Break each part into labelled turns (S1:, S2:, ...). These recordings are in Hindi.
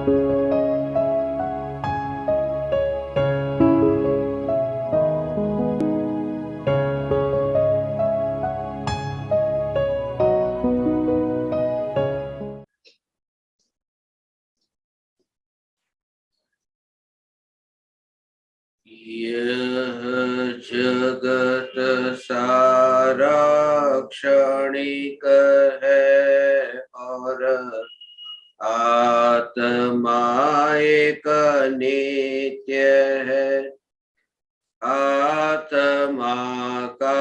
S1: यह जगत सारा क्षणिक है और आत्मा एक नित्य है। आत्मा का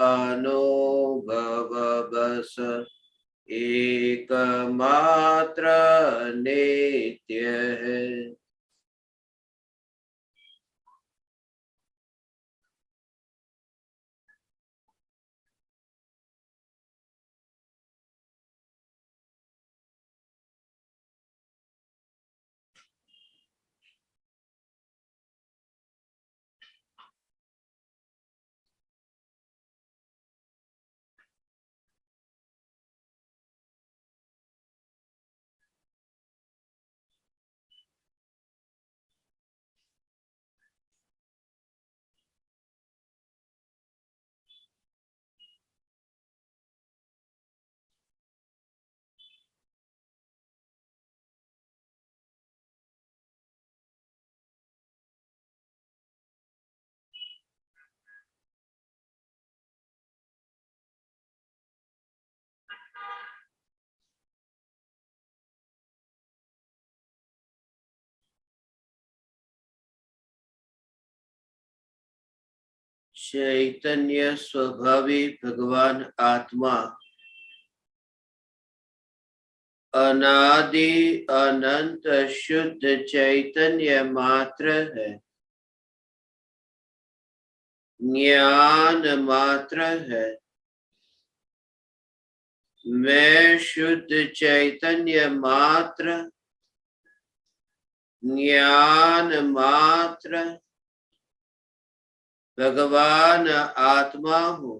S1: अनुभव बस एकमात्र नित्य है। चैतन्य स्वभावी भगवान आत्मा अनादि अनंत शुद्ध चैतन्य मात्र है, ज्ञान मात्र है। मैं शुद्ध चैतन्य मात्र, ज्ञान मात्र भगवान आत्मा हूँ।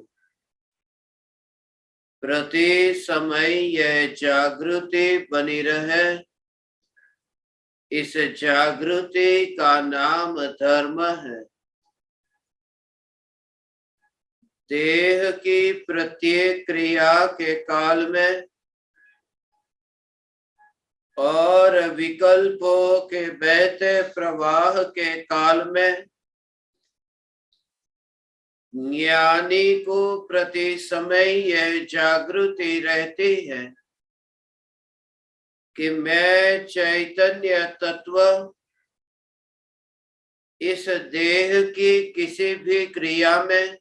S1: प्रति समय यह जागृति बनी रहे, इस जागृति का नाम धर्म है। देह की प्रत्येक क्रिया के काल में और विकल्पों के बहते प्रवाह के काल में ज्ञानी को प्रति समय यह जागृति रहती है कि मैं चैतन्य तत्व इस देह की किसी भी क्रिया में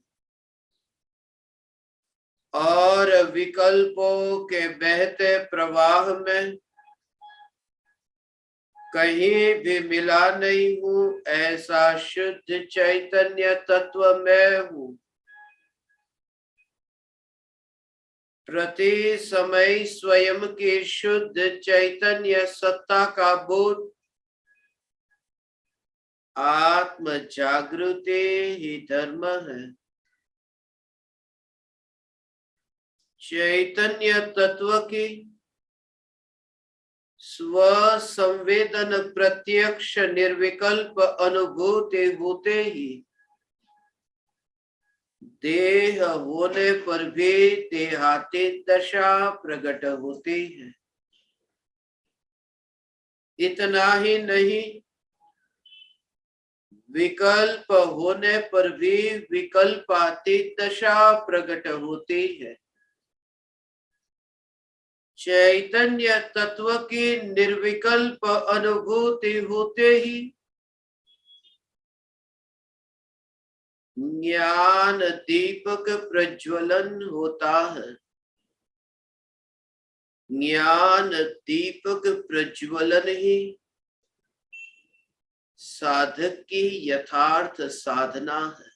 S1: और विकल्पों के बहते प्रवाह में कहीं भी मिला नहीं हूँ। ऐसा शुद्ध चैतन्य तत्व मैं हूँ। प्रति समय स्वयं की शुद्ध चैतन्य सत्ता का बोध आत्म जागृति ही धर्म है। चैतन्य तत्व की स्व संवेदन प्रत्यक्ष निर्विकल्प अनुभूति होते ही देह होने पर भी देहातीत दशा प्रकट होती है। इतना ही नहीं, विकल्प होने पर भी विकल्पातीत दशा प्रकट होती है। चैतन्य तत्व की निर्विकल्प अनुभूति होते ही ज्ञान दीपक प्रज्वलन होता है। ज्ञान दीपक प्रज्वलन ही साधक की यथार्थ साधना है।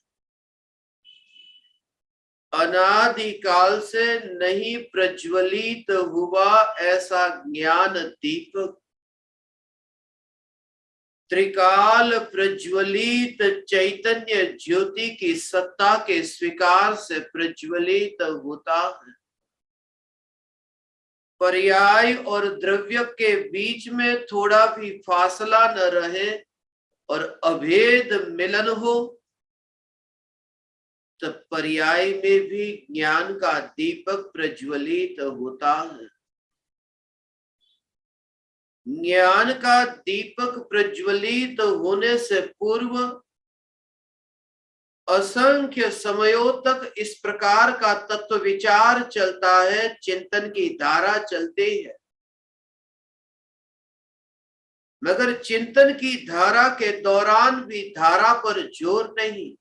S1: अनादिकाल से नहीं प्रज्वलित हुआ ऐसा ज्ञान दीपक त्रिकाल प्रज्वलित चैतन्य ज्योति की सत्ता के स्वीकार से प्रज्वलित होता है। पर्याय और द्रव्य के बीच में थोड़ा भी फासला न रहे और अभेद मिलन हो, तब पर्याय में भी ज्ञान का दीपक प्रज्वलित होता है। ज्ञान का दीपक प्रज्वलित होने से पूर्व असंख्य समयों तक इस प्रकार का तत्व विचार चलता है, चिंतन की धारा चलती है, मगर चिंतन की धारा के दौरान भी धारा पर जोर नहीं,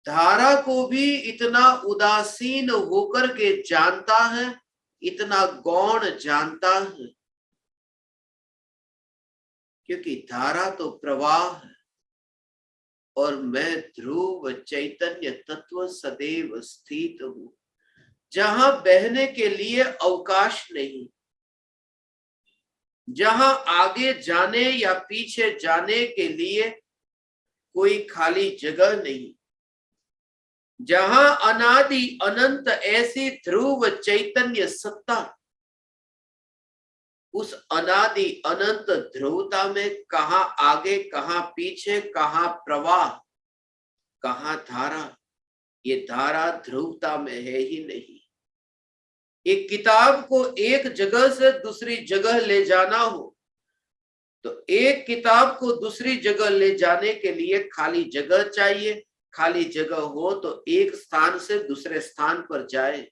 S1: धारा को भी इतना उदासीन होकर के जानता है, इतना गौण जानता है, क्योंकि धारा तो प्रवाह है और मैं ध्रुव चैतन्य तत्व सदैव स्थित हूं, जहां बहने के लिए अवकाश नहीं, जहां आगे जाने या पीछे जाने के लिए कोई खाली जगह नहीं, जहां अनादि अनंत ऐसी ध्रुव चैतन्य सत्ता, उस अनादि अनंत ध्रुवता में कहां आगे कहां पीछे, कहां प्रवाह कहां धारा, ये धारा ध्रुवता में है ही नहीं। एक किताब को एक जगह से दूसरी जगह ले जाना हो तो एक किताब को दूसरी जगह ले जाने के लिए खाली जगह चाहिए, खाली जगह हो तो एक स्थान से दूसरे स्थान पर जाए।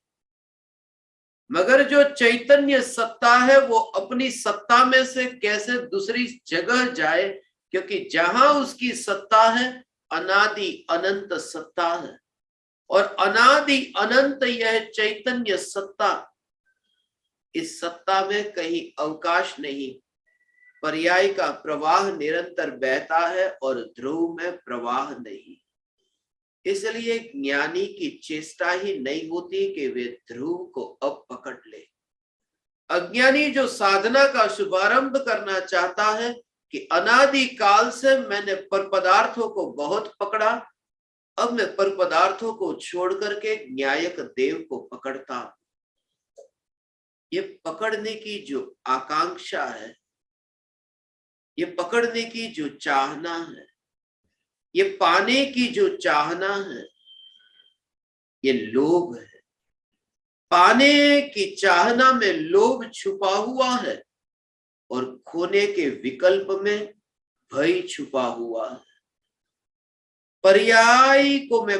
S1: मगर जो चैतन्य सत्ता है वो अपनी सत्ता में से कैसे दूसरी जगह जाए, क्योंकि जहां उसकी सत्ता है अनादि अनंत सत्ता है, और अनादि अनंत यह चैतन्य सत्ता, इस सत्ता में कहीं अवकाश नहीं, पर्याय का प्रवाह निरंतर बहता है और ध्रुव में प्रवाह नहीं। इसलिए ज्ञानी की चेष्टा ही नहीं होती कि वे ध्रुव को अब पकड़ ले। अज्ञानी जो साधना का शुभारंभ करना चाहता है कि अनादि काल से मैंने पर पदार्थों को बहुत पकड़ा, अब मैं पर पदार्थों को छोड़ करके न्यायक देव को पकड़ता हूं। ये पकड़ने की जो आकांक्षा है, ये पकड़ने की जो चाहना है, ये पाने की जो चाहना है, ये लोभ है। पाने की चाहना में लोभ छुपा हुआ है और खोने के विकल्प में भय छुपा हुआ है। पर्याय को मैं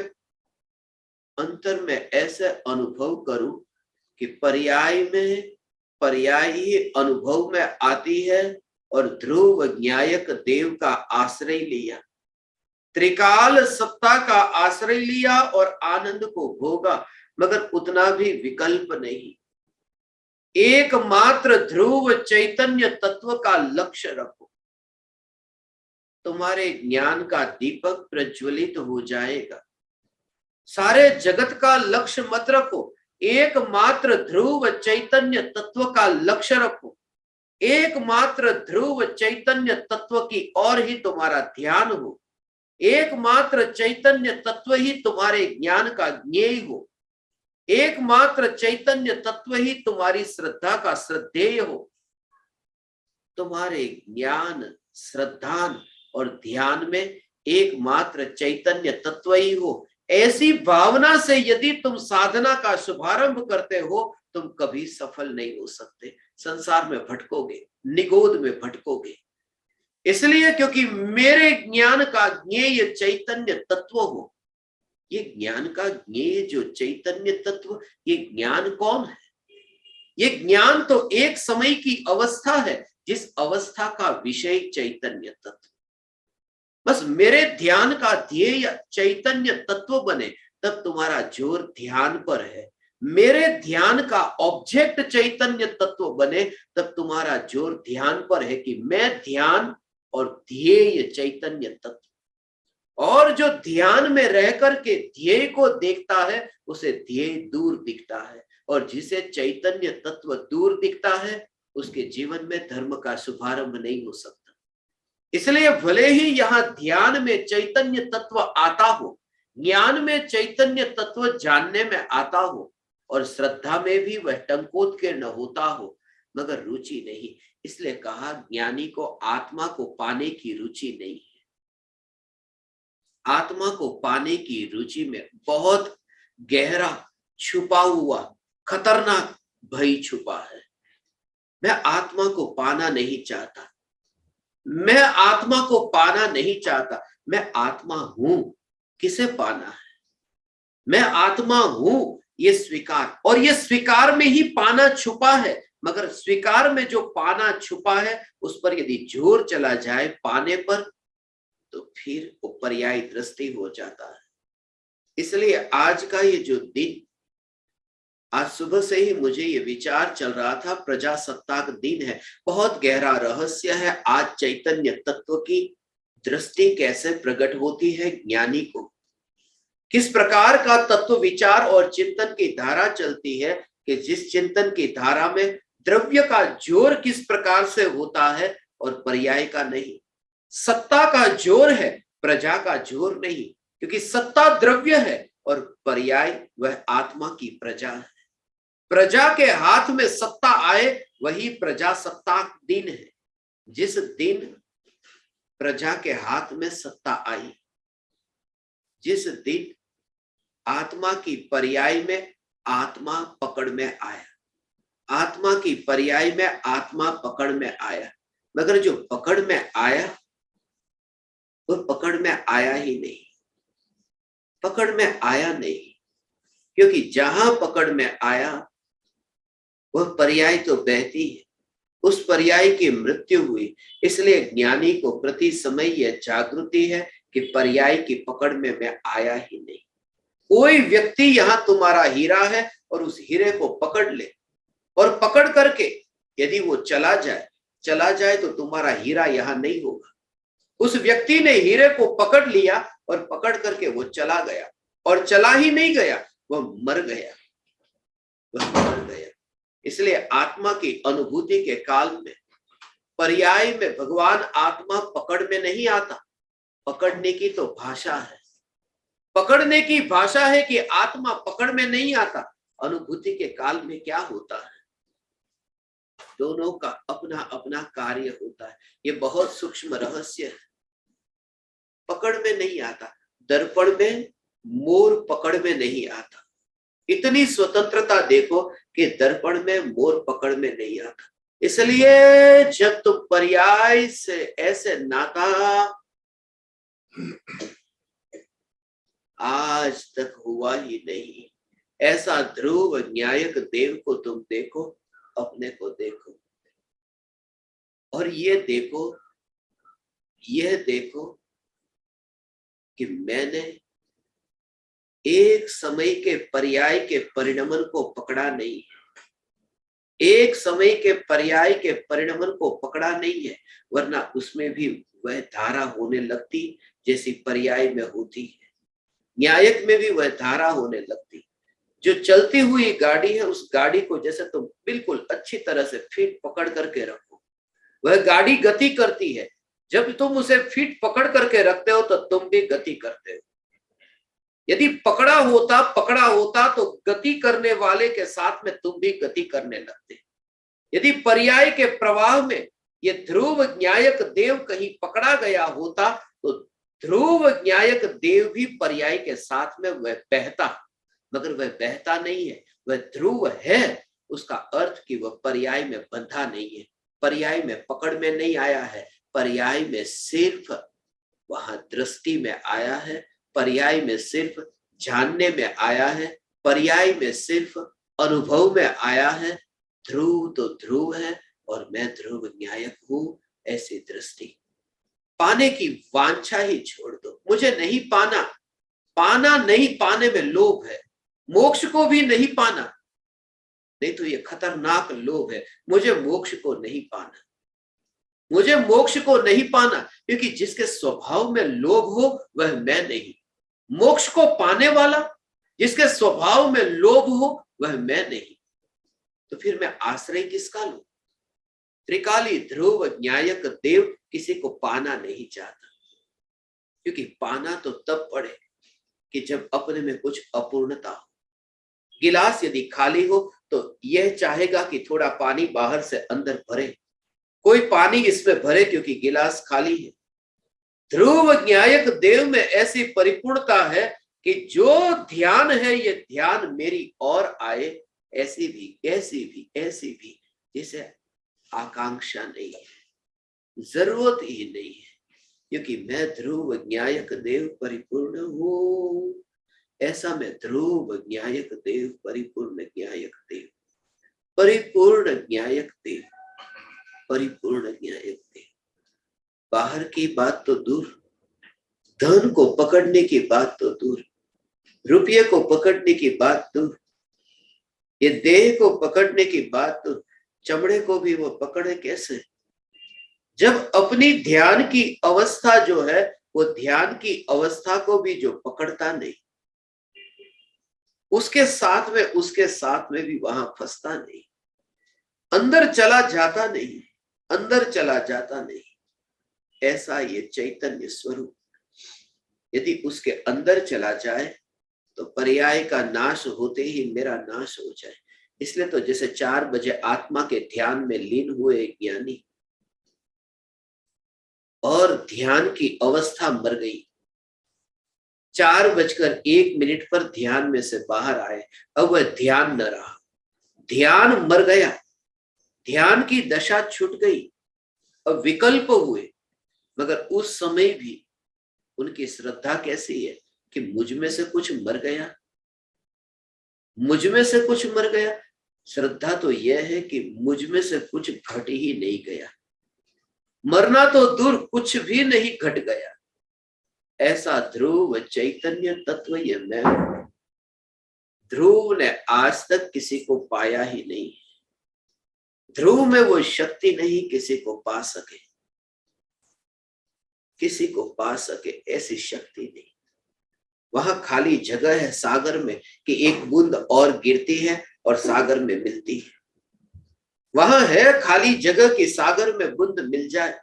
S1: अंतर में ऐसे अनुभव करूं कि पर्याय ही अनुभव में आती है और ध्रुव न्यायक देव का आश्रय लिया, त्रिकाल सत्ता का आश्रय लिया और आनंद को भोगा, मगर उतना भी विकल्प नहीं। एकमात्र ध्रुव चैतन्य तत्व का लक्ष्य रखो, तुम्हारे ज्ञान का दीपक प्रज्वलित हो जाएगा। सारे जगत का लक्ष्य मत रखो, एकमात्र ध्रुव चैतन्य तत्व का लक्ष्य रखो। एकमात्र ध्रुव चैतन्य तत्व की ओर ही तुम्हारा ध्यान हो, एकमात्र चैतन्य तत्व ही तुम्हारे ज्ञान का ज्ञेय हो, एकमात्र चैतन्य तत्व ही तुम्हारी श्रद्धा का श्रद्धेय हो। तुम्हारे ज्ञान, श्रद्धान और ध्यान में एकमात्र चैतन्य तत्व ही हो, ऐसी भावना से यदि तुम साधना का शुभारंभ करते हो, तुम कभी सफल नहीं हो सकते, संसार में भटकोगे, निगोद में भटकोगे। इसलिए क्योंकि मेरे ज्ञान का ज्ञेय चैतन्य तत्व हो। ये ज्ञान का ज्ञेय जो चैतन्य तत्व, ये ज्ञान कौन है? ये ज्ञान तो एक समय की अवस्था है, जिस अवस्था का विषय चैतन्य तत्व। बस मेरे ध्यान का ध्येय चैतन्य तत्व बने, तब तुम्हारा जोर ध्यान पर है। मेरे ध्यान का ऑब्जेक्ट चैतन्य तत्व बने, तब तुम्हारा जोर ध्यान पर है कि मैं ध्यान और ध्येय चैतन्य तत्व। और जो ध्यान में रह करके ध्येय को देखता है, उसे ध्येय दूर दिखता है, और जिसे चैतन्य तत्व दूर दिखता है, उसके जीवन में धर्म का शुभारंभ नहीं हो सकता। इसलिए भले ही यहां ध्यान में चैतन्य तत्व आता हो, ज्ञान में चैतन्य तत्व जानने में आता हो, और श्रद्धा में भी वह टंकोत्कीर्ण होता हो मगर रुचि नहीं। इसलिए कहा ज्ञानी को आत्मा को पाने की रुचि नहीं है। आत्मा को पाने की रुचि में बहुत गहरा छुपा हुआ खतरनाक भय छुपा है। मैं आत्मा को पाना नहीं चाहता, मैं आत्मा को पाना नहीं चाहता। मैं आत्मा हूं, किसे पाना है? मैं आत्मा हूं, ये स्वीकार, और ये स्वीकार में ही पाना छुपा है। मगर स्वीकार में जो पाना छुपा है उस पर यदि जोर चला जाए पाने पर, तो फिर वो पर्याय दृष्टि हो जाता है। इसलिए आज का ये जो दिन, आज सुबह से ही मुझे ये विचार चल रहा था, प्रजासत्ताक दिन है, बहुत गहरा रहस्य है। आज चैतन्य तत्व की दृष्टि कैसे प्रकट होती है ज्ञानी को, किस प्रकार का तत्व विचार और चिंतन की धारा चलती है कि जिस चिंतन की धारा में द्रव्य का जोर किस प्रकार से होता है और पर्याय का नहीं। सत्ता का जोर है, प्रजा का जोर नहीं, क्योंकि सत्ता द्रव्य है और पर्याय वह आत्मा की प्रजा है। प्रजा के हाथ में सत्ता आए वही प्रजासत्ताक दिन है। जिस दिन प्रजा के हाथ में सत्ता आई, जिस दिन आत्मा की पर्याय में आत्मा पकड़ में आया, आत्मा की पर्याय में आत्मा पकड़ में आया, मगर जो पकड़ में आया वो पकड़ में आया ही नहीं, पकड़ में आया नहीं, क्योंकि जहां पकड़ में आया वह पर्याय तो बहती है, उस पर्याय की मृत्यु हुई। इसलिए ज्ञानी को प्रति समय यह जागृति है कि पर्याय की पकड़ में मैं आया ही नहीं। कोई व्यक्ति यहां तुम्हारा हीरा है और उस हीरे को पकड़ ले और पकड़ करके यदि वो चला जाए तो तुम्हारा हीरा यहां नहीं होगा। उस व्यक्ति ने हीरे को पकड़ लिया और पकड़ करके वो चला गया, और चला ही नहीं गया, वह मर गया, वह मर गया। इसलिए आत्मा की अनुभूति के काल में पर्याय में भगवान आत्मा पकड़ में नहीं आता। पकड़ने की तो भाषा है, पकड़ने की भाषा है कि आत्मा पकड़ में नहीं आता। अनुभूति के काल में क्या होता है, दोनों का अपना अपना कार्य होता है। ये बहुत सूक्ष्म रहस्य है। पकड़ में नहीं आता, दर्पण में मोर पकड़ में नहीं आता। इतनी स्वतंत्रता देखो कि दर्पण में मोर पकड़ में नहीं आता। इसलिए जब तुम पर्याय से ऐसे नाता आज तक हुआ ही नहीं, ऐसा ध्रुव न्यायक देव को तुम देखो, अपने को देखो, और ये देखो कि मैंने एक समय के पर्याय के परिणमन को पकड़ा नहीं है, एक समय के पर्याय के परिणमन को पकड़ा नहीं है, वरना उसमें भी वह धारा होने लगती जैसी पर्याय में होती है। न्यायक में भी वह धारा होने लगती। जो चलती हुई गाड़ी है, उस गाड़ी को जैसे तुम बिल्कुल अच्छी तरह से फिट पकड़ करके रखो, वह गाड़ी गति करती है। जब तुम उसे फिट पकड़ करके रखते हो तो तुम भी गति करते हो। यदि पकड़ा होता तो गति करने वाले के साथ में तुम भी गति करने लगते। यदि पर्याय के प्रवाह में ये ध्रुव न्यायक देव कहीं पकड़ा गया होता तो ध्रुव न्यायक देव भी पर्याय के साथ में वह बहता, मगर वह बहता नहीं है, वह ध्रुव है। उसका अर्थ कि वह पर्याय में बंधा नहीं है, पर्याय में पकड़ में नहीं आया है, पर्याय में सिर्फ वहां दृष्टि में आया है, पर्याय में सिर्फ जानने में आया है, पर्याय में सिर्फ अनुभव में आया है। ध्रुव तो ध्रुव है और मैं ध्रुव न्यायक हूं, ऐसी दृष्टि। पाने की वांछा ही छोड़ दो, मुझे नहीं पाना, पाना नहीं, पाने में लोभ है। मोक्ष को भी नहीं पाना, नहीं तो ये खतरनाक लोभ है, मुझे मोक्ष को नहीं पाना, मुझे मोक्ष को नहीं पाना, क्योंकि जिसके स्वभाव में लोभ हो वह मैं नहीं। मोक्ष को पाने वाला जिसके स्वभाव में लोभ हो वह मैं नहीं, तो फिर मैं आश्रय किसका लूं? त्रिकाली ध्रुव न्यायक देव किसी को पाना नहीं चाहता, क्योंकि पाना तो तब पड़े कि जब अपने में कुछ अपूर्णता हो, गिलास यदि खाली हो तो यह चाहेगा कि थोड़ा पानी बाहर से अंदर भरे, कोई पानी इसमें भरे क्योंकि गिलास खाली है। ध्रुव न्यायक देव में ऐसी परिपूर्णता है कि जो ध्यान है ये ध्यान मेरी ओर आए, ऐसी भी ऐसी भी ऐसी भी जिसे आकांक्षा नहीं है, जरूरत ही नहीं है, क्योंकि मैं ध्रुव न्यायक देव परिपूर्ण हूं। ऐसा मैं ध्रुव न्यायक देव, परिपूर्ण न्यायक देव, परिपूर्ण न्यायक देव, परिपूर्ण न्यायक देव। बाहर की बात तो दूर, धन को पकड़ने की बात तो दूर, रुपये को पकड़ने की बात दूर, ये देह को पकड़ने की बात दूर, चमड़े को भी वो पकड़े कैसे, जब अपनी ध्यान की अवस्था जो है वो ध्यान की अवस्था को भी जो पकड़ता नहीं, उसके साथ में भी वहां फंसता नहीं, अंदर चला जाता नहीं, अंदर चला जाता नहीं, ऐसा ये चैतन्य स्वरूप यदि उसके अंदर चला जाए तो पर्याय का नाश होते ही मेरा नाश हो जाए। इसलिए तो जैसे 4 बजे आत्मा के ध्यान में लीन हुए ज्ञानी और ध्यान की अवस्था मर गई, 4:01 पर ध्यान में से बाहर आए, अब वह ध्यान न रहा, ध्यान मर गया, ध्यान की दशा छूट गई, अब विकल्प हुए। मगर उस समय भी उनकी श्रद्धा कैसी है कि मुझ में से कुछ मर गया, मुझ में से कुछ मर गया। श्रद्धा तो यह है कि मुझ में से कुछ घट ही नहीं गया, मरना तो दूर, कुछ भी नहीं घट गया। ऐसा ध्रुव चैतन्य तत्व ये मैं हूं। ध्रुव ने आज तक किसी को पाया ही नहीं, ध्रुव में वो शक्ति नहीं किसी को पा सके, किसी को पा सके ऐसी शक्ति नहीं। वहां खाली जगह है सागर में कि एक बूंद और गिरती है और सागर में मिलती है, वहां है खाली जगह कि सागर में बूंद मिल जाए।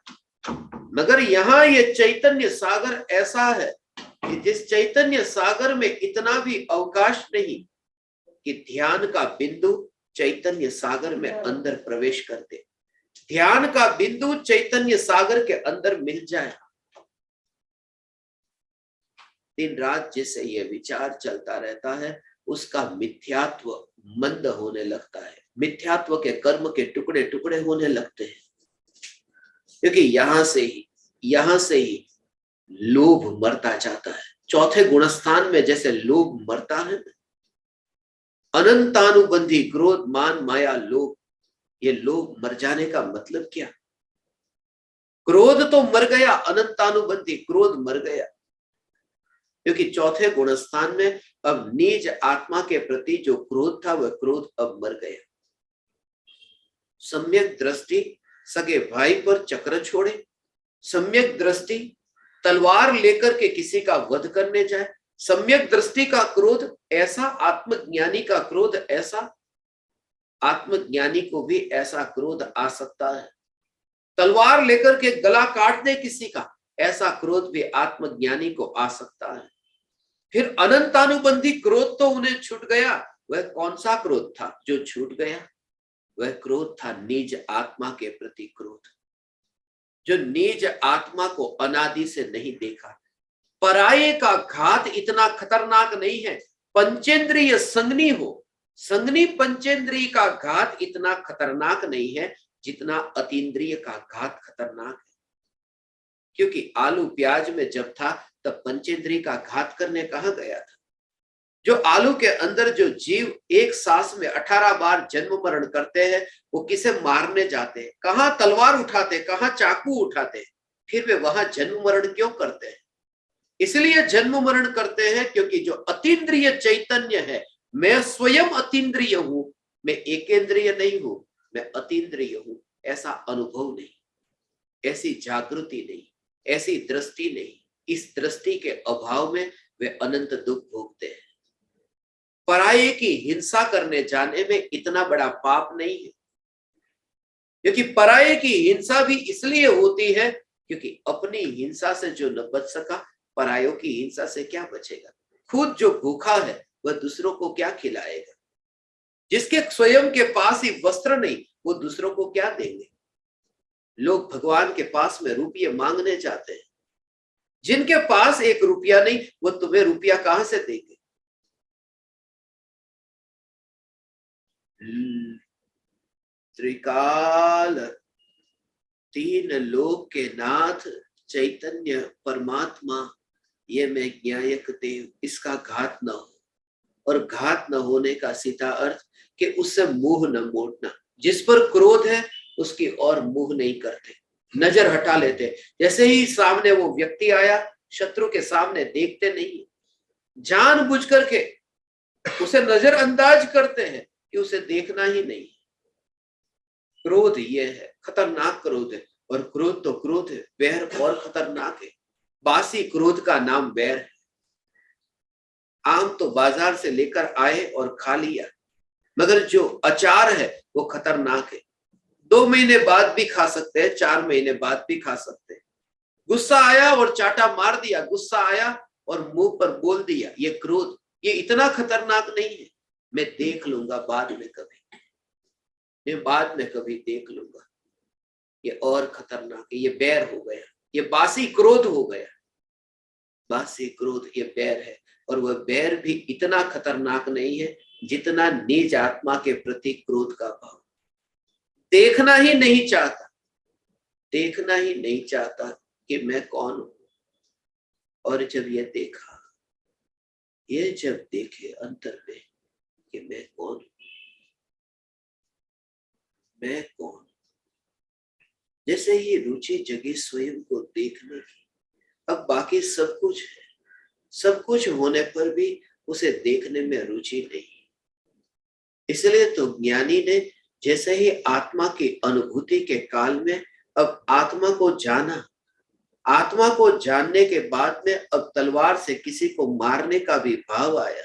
S1: मगर यहाँ ये चैतन्य सागर ऐसा है कि जिस चैतन्य सागर में इतना भी अवकाश नहीं कि ध्यान का बिंदु चैतन्य सागर में अंदर प्रवेश कर दे, ध्यान का बिंदु चैतन्य सागर के अंदर मिल जाए। दिन रात जिसे ये विचार चलता रहता है उसका मिथ्यात्व मंद होने लगता है, मिथ्यात्व के कर्म के टुकड़े टुकड़े होने लगते हैं, क्योंकि यहां से ही लोभ मरता जाता है। चौथे गुणस्थान में जैसे लोभ मरता है, अनंतानुबंधी क्रोध मान माया लोभ, ये लोभ मर जाने का मतलब क्या? क्रोध तो मर गया, अनंतानुबंधी क्रोध मर गया, क्योंकि चौथे गुणस्थान में अब निज आत्मा के प्रति जो क्रोध था वह क्रोध अब मर गया। सम्यक दृष्टि सगे भाई पर चक्र छोड़े, सम्यक दृष्टि तलवार लेकर के किसी का वध करने जाए, सम्यक दृष्टि का क्रोध ऐसा, आत्मज्ञानी का क्रोध ऐसा, आत्मज्ञानी को भी ऐसा क्रोध आ सकता है। तलवार लेकर के गला काट दे किसी का, ऐसा क्रोध भी आत्मज्ञानी को आ सकता है। फिर अनंतानुबंधी क्रोध तो उन्हें छूट गया, वह कौन सा क्रोध था जो छूट गया? वह क्रोध था निज आत्मा के प्रति क्रोध, जो निज आत्मा को अनादि से नहीं देखा। पराये का घात इतना खतरनाक नहीं है, पंचेंद्रिय संगनी हो, संगनी पंचेंद्रिय का घात इतना खतरनाक नहीं है जितना अतीन्द्रिय का घात खतरनाक है। क्योंकि आलू प्याज में जब था तब पंचेंद्रिय का घात करने कहा गया था। जो आलू के अंदर जो जीव एक सांस में 18 बार जन्म मरण करते हैं, वो किसे मारने जाते हैं, कहां तलवार उठाते, कहां चाकू उठाते, फिर वे वहां जन्म मरण क्यों करते हैं? इसलिए जन्म मरण करते हैं क्योंकि जो अतीन्द्रिय चैतन्य है, मैं स्वयं अतीन्द्रिय हूं, मैं एकेंद्रिय नहीं हूं, मैं अतीन्द्रिय हूं, ऐसा अनुभव नहीं, ऐसी जागृति नहीं, ऐसी दृष्टि नहीं। इस दृष्टि के अभाव में वे अनंत दुख भोगते हैं। पराये की हिंसा करने जाने में इतना बड़ा पाप नहीं है, क्योंकि पराये की हिंसा भी इसलिए होती है क्योंकि अपनी हिंसा से जो न बच सका, परायों की हिंसा से क्या बचेगा? खुद जो भूखा है वह दूसरों को क्या खिलाएगा? जिसके स्वयं के पास ही वस्त्र नहीं, वो दूसरों को क्या देंगे। लोग भगवान के पास में रुपये मांगने जाते हैं, जिनके पास एक रुपया नहीं, वो तुम्हें रुपया कहां से देंगे। त्रिकाल तीन लोक के नाथ चैतन्य परमात्मा, ये मैं न्यायक देव, इसका घात न हो। और घात न होने का सीधा अर्थ कि उससे मुंह न मोड़ना। जिस पर क्रोध है उसकी और मुंह नहीं करते, नजर हटा लेते। जैसे ही सामने वो व्यक्ति आया, शत्रु के सामने देखते नहीं, जानबूझ करके उसे नजरअंदाज करते हैं कि उसे देखना ही नहीं। क्रोध ये है, खतरनाक क्रोध है। और क्रोध तो क्रोध है, वैर और खतरनाक है। बासी क्रोध का नाम वैर है। आम तो बाजार से लेकर आए और खा लिया, मगर जो अचार है वो खतरनाक है। 2 महीने बाद भी खा सकते हैं, 4 महीने बाद भी खा सकते हैं। गुस्सा आया और चाटा मार दिया, गुस्सा आया और मुंह पर बोल दिया, ये क्रोध, ये इतना खतरनाक नहीं है। मैं देख लूंगा बाद में कभी, मैं बाद में कभी देख लूंगा। ये और खतरनाक है, ये बैर हो गया, ये बासी क्रोध हो गया। बासी क्रोध ये बैर है। और वह बैर भी इतना खतरनाक नहीं है जितना निज आत्मा के प्रति क्रोध का भाव। देखना ही नहीं चाहता, देखना ही नहीं चाहता कि मैं कौन हूं। और जब ये देखा, ये जब देखे अंतर में कि मैं कौन हूं, मैं कौन, जैसे ही रुचि जगी स्वयं को देखने की, अब बाकी सब कुछ है, सब कुछ होने पर भी उसे देखने में रुचि नहीं। इसलिए तो ज्ञानी ने जैसे ही आत्मा की अनुभूति के काल में अब आत्मा को जाना, आत्मा को जानने के बाद में अब तलवार से किसी को मारने का भी भाव आया,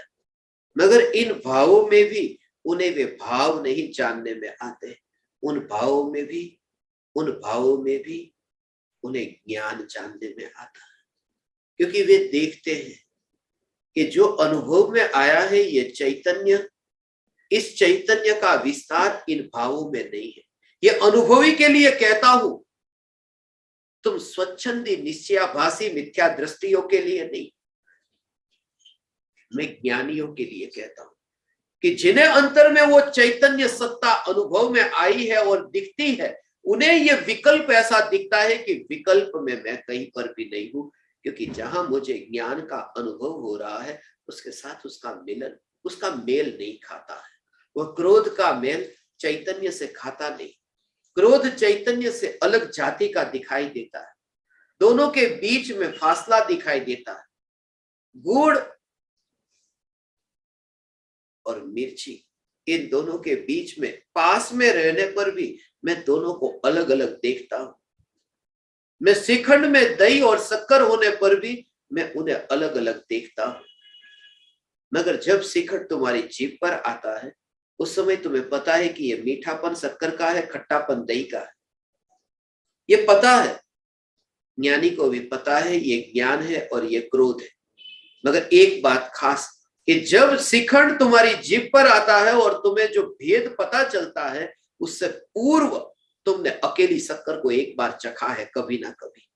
S1: मगर इन भावों में भी उन्हें वे भाव नहीं जानने में आते। उन भावों में भी उन्हें ज्ञान जानने में आता है, क्योंकि वे देखते हैं कि जो अनुभव में आया है ये चैतन्य, इस चैतन्य का विस्तार इन भावों में नहीं है। ये अनुभवी के लिए कहता हूं, तुम स्वच्छंदी निश्चयाभासी मिथ्या दृष्टियों के लिए नहीं, मैं ज्ञानियों के लिए कहता हूं कि जिन्हें अंतर में वो चैतन्य सत्ता अनुभव में आई है और दिखती है, उन्हें ये विकल्प ऐसा दिखता है कि विकल्प में मैं कहीं पर भी नहीं हूं, क्योंकि जहां मुझे ज्ञान का अनुभव हो रहा है उसके साथ उसका मिलन, उसका मेल नहीं खाता है। वह क्रोध का मेल चैतन्य से खाता नहीं। क्रोध चैतन्य से अलग जाति का दिखाई देता है, दोनों के बीच में फासला दिखाई देता है। गुड़ और मिर्ची, इन दोनों के बीच में पास में रहने पर भी मैं दोनों को अलग अलग देखता हूं। मैं श्रीखंड में दही और शक्कर होने पर भी मैं उन्हें अलग अलग देखता हूं। मगर जब श्रीखंड तुम्हारी जीभ पर आता है, उस समय तुम्हें पता है कि ये मीठापन शक्कर का है, खट्टापन दही का है। ये पता है, ज्ञानी को भी पता है ये ज्ञान है और ये क्रोध है। मगर एक बात खास, कि जब शिखंड तुम्हारी जीभ पर आता है और तुम्हें जो भेद पता चलता है, उससे पूर्व तुमने अकेली शक्कर को एक बार चखा है कभी ना कभी,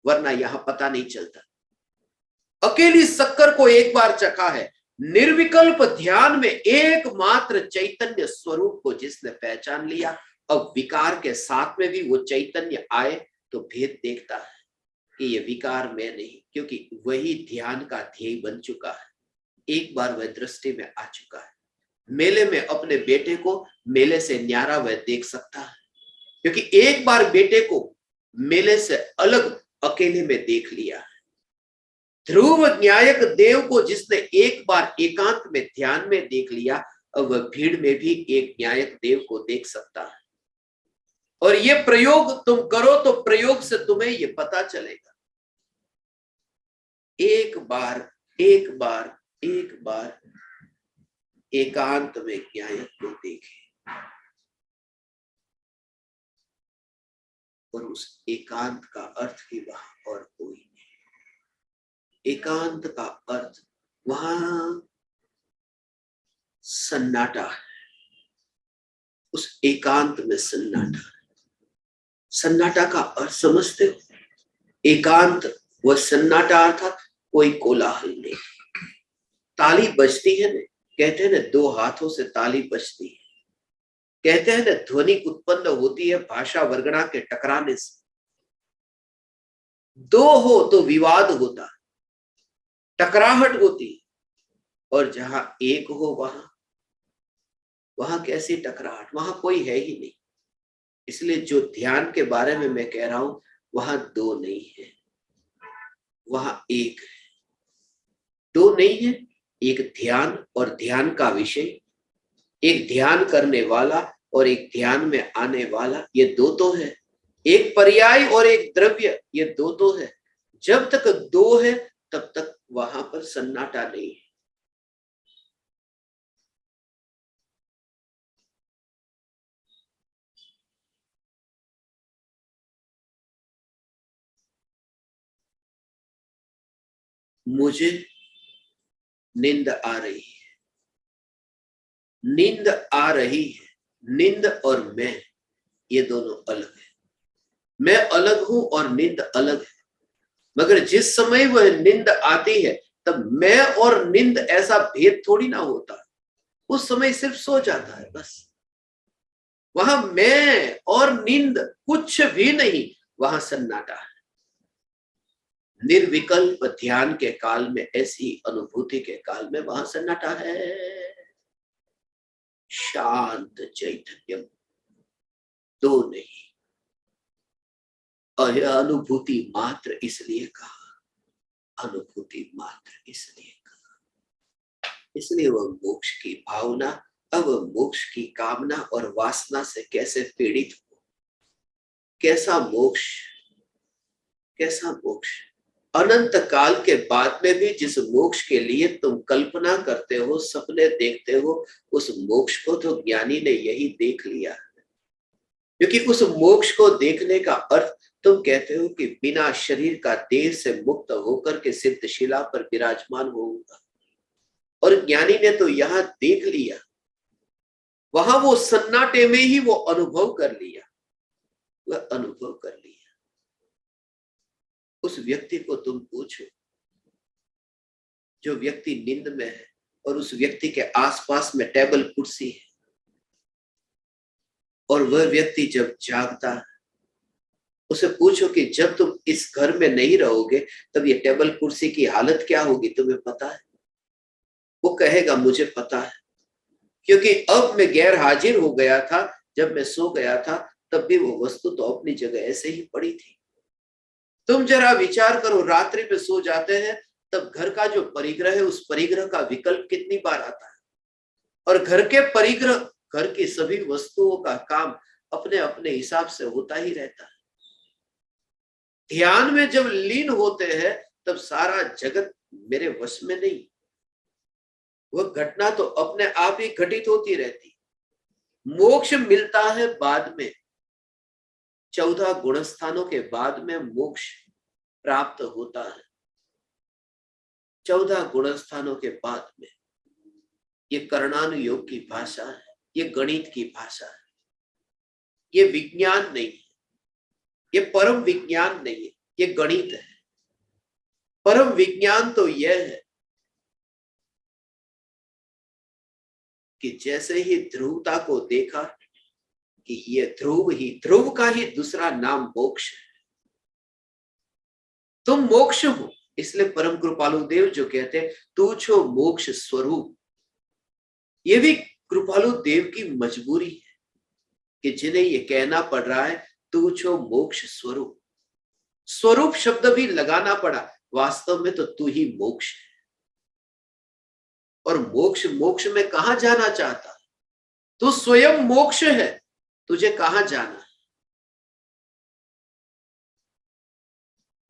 S1: वरना यहां पता नहीं चलता। अकेली शक्कर को एक बार चखा है। निर्विकल्प ध्यान में एकमात्र चैतन्य स्वरूप को जिसने पहचान लिया, अब विकार के साथ में भी वो चैतन्य आए तो भेद देखता है कि ये विकार मैं नहीं, क्योंकि वही ध्यान का ध्येय बन चुका है। एक बार वह दृष्टि में आ चुका है। मेले में अपने बेटे को मेले से न्यारा वह देख सकता है, क्योंकि एक बार बेटे को मेले से अलग अकेले में देख लिया है। ध्रुव न्यायक देव को जिसने एक बार एकांत में ध्यान में देख लिया, अब वह भीड़ में भी एक न्यायक देव को देख सकता है। और ये प्रयोग तुम करो तो प्रयोग से तुम्हें ये पता चलेगा। एक बार एकांत में न्यायक को देखे और उस एकांत का अर्थ ही वहां और कोई नहीं। एकांत का अर्थ वहां सन्नाटा है, उस एकांत में सन्नाटा। सन्नाटा का अर्थ समझते हो? एकांत व सन्नाटा अर्थात कोई कोलाहल नहीं। ताली बजती है ना, कहते हैं ना दो हाथों से ताली बजती है। कहते हैं ना ध्वनि उत्पन्न होती है भाषा वर्गणा के टकराने से। दो हो तो विवाद होता, टकराहट होती, और जहां एक हो वहां कैसी टकराहट? वहां कोई है ही नहीं। इसलिए जो ध्यान के बारे में मैं कह रहा हूं, वहां दो नहीं है, वहां एक है। दो नहीं है, एक ध्यान और ध्यान का विषय, एक ध्यान करने वाला और एक ध्यान में आने वाला, ये दो तो है। एक पर्याय और एक द्रव्य, ये दो तो है। जब तक दो है तब तक वहां पर सन्नाटा नहीं है। मुझे नींद आ रही है, नींद आ रही है। नींद और मैं, ये दोनों अलग है। मैं अलग हूं और नींद अलग है। मगर जिस समय वह नींद आती है तब मैं और नींद ऐसा भेद थोड़ी ना होता। उस समय सिर्फ सो जाता है बस। वहां मैं और नींद कुछ भी नहीं, वहां सन्नाटा है। निर्विकल्प ध्यान के काल में, ऐसी अनुभूति के काल में वहां सन्नाटा है। शांत चैतन्य, दो नहीं। और यह अनुभूति मात्र इसलिए कहा, अनुभूति मात्र इसलिए कहा, इसलिए वह मोक्ष की भावना, अब मोक्ष की कामना और वासना से कैसे पीड़ित हो। कैसा मोक्ष, कैसा मोक्ष? अनंत काल के बाद में भी जिस मोक्ष के लिए तुम कल्पना करते हो, सपने देखते हो, उस मोक्ष को तो ज्ञानी ने यही देख लिया। क्योंकि उस मोक्ष को देखने का अर्थ, तुम कहते हो कि बिना शरीर का देह से मुक्त होकर के सिद्ध शिला पर विराजमान होगा, और ज्ञानी ने तो यहां देख लिया। वहां वो सन्नाटे में ही वो अनुभव कर लिया, वह अनुभव कर लिया। उस व्यक्ति को तुम पूछो, जो व्यक्ति नींद में है और उस व्यक्ति के आसपास में टेबल कुर्सी है, और वह व्यक्ति जब जागता है, उसे पूछो कि जब तुम इस घर में नहीं रहोगे तब ये टेबल कुर्सी की हालत क्या होगी, तुम्हें पता है? वो कहेगा मुझे पता है, क्योंकि अब मैं गैर हाजिर हो गया था। जब मैं सो गया था तब भी वो वस्तु तो अपनी जगह ऐसे ही पड़ी थी। तुम जरा विचार करो, रात्रि में सो जाते हैं तब घर का जो परिग्रह है, उस परिग्रह का विकल्प कितनी बार आता है, और घर के परिग्रह, घर की सभी वस्तुओं का काम अपने अपने हिसाब से होता ही रहता है। ध्यान में जब लीन होते हैं तब सारा जगत मेरे वश में नहीं, वह घटना तो अपने आप ही घटित होती रहती। मोक्ष मिलता है बाद में, 14 गुणस्थानों के बाद में मोक्ष प्राप्त होता है। 14 गुणस्थानों के बाद में। ये कर्णानुयोग की भाषा है, ये गणित की भाषा है, ये विज्ञान नहीं है, ये परम विज्ञान नहीं है, ये गणित है। परम विज्ञान तो यह है कि जैसे ही ध्रुवता को देखा कि ये ध्रुव ही, ध्रुव का ही दूसरा नाम मोक्ष है। तुम मोक्ष हो, इसलिए परम कृपालु देव जो कहते हैं तू छो मोक्ष स्वरूप। ये भी कृपालु देव की मजबूरी है कि जिन्हें ये कहना पड़ रहा है तू छो मोक्ष स्वरूप। स्वरूप शब्द भी लगाना पड़ा, वास्तव में तो तू ही मोक्ष है। और मोक्ष, मोक्ष में कहां जाना चाहता? तू स्वयं मोक्ष है, तुझे कहां जाना है?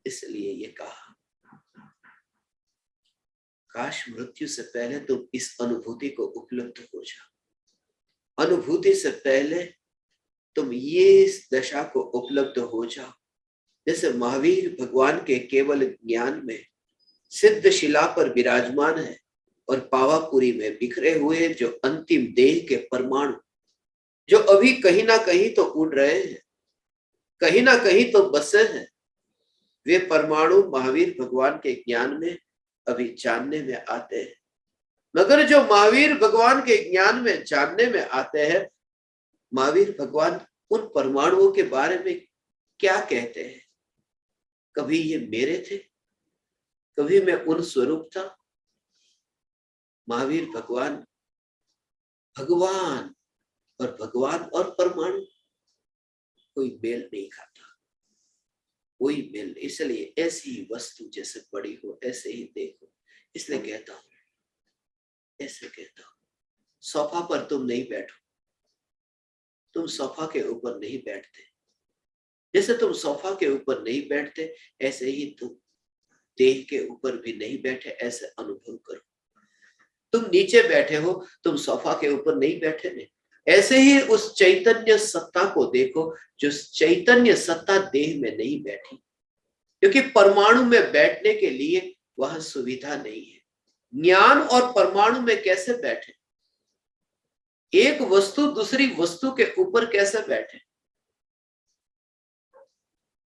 S1: इसलिए ये कहा, काश मृत्यु से पहले तुम इस अनुभूति को उपलब्ध हो जाओ। अनुभूति से पहले तुम ये इस दशा को उपलब्ध हो जाओ, जैसे महावीर भगवान के केवल ज्ञान में सिद्ध शिला पर विराजमान है, और पावापुरी में बिखरे हुए जो अंतिम देह के परमाणु, जो अभी कहीं ना कहीं तो उड़ रहे हैं, कहीं ना कहीं तो बसे हैं, वे परमाणु महावीर भगवान के ज्ञान में अभी जानने में आते हैं। मगर जो महावीर भगवान के ज्ञान में जानने में आते हैं, महावीर भगवान उन परमाणुओं के बारे में क्या कहते हैं? कभी ये मेरे थे, कभी मैं उन स्वरूप था। महावीर भगवान, भगवान और परमाणु कोई मेल नहीं खाता, कोई मेल नहीं। इसलिए ऐसी ही वस्तु जैसे पड़ी हो ऐसे ही देखो। इसलिए कहता हूं, ऐसे कहता हूं, सोफा पर तुम नहीं बैठो, तुम सोफा के ऊपर नहीं बैठते। जैसे तुम सोफा के ऊपर नहीं बैठते, ऐसे ही तुम देह के ऊपर भी नहीं बैठे, ऐसे अनुभव करो। तुम नीचे बैठे हो, तुम सोफा के ऊपर नहीं बैठे ने। ऐसे ही उस चैतन्य सत्ता को देखो, जो चैतन्य सत्ता देह में नहीं बैठी, क्योंकि परमाणु में बैठने के लिए वह सुविधा नहीं है। ज्ञान और परमाणु में कैसे बैठे? एक वस्तु दूसरी वस्तु के ऊपर कैसे बैठे?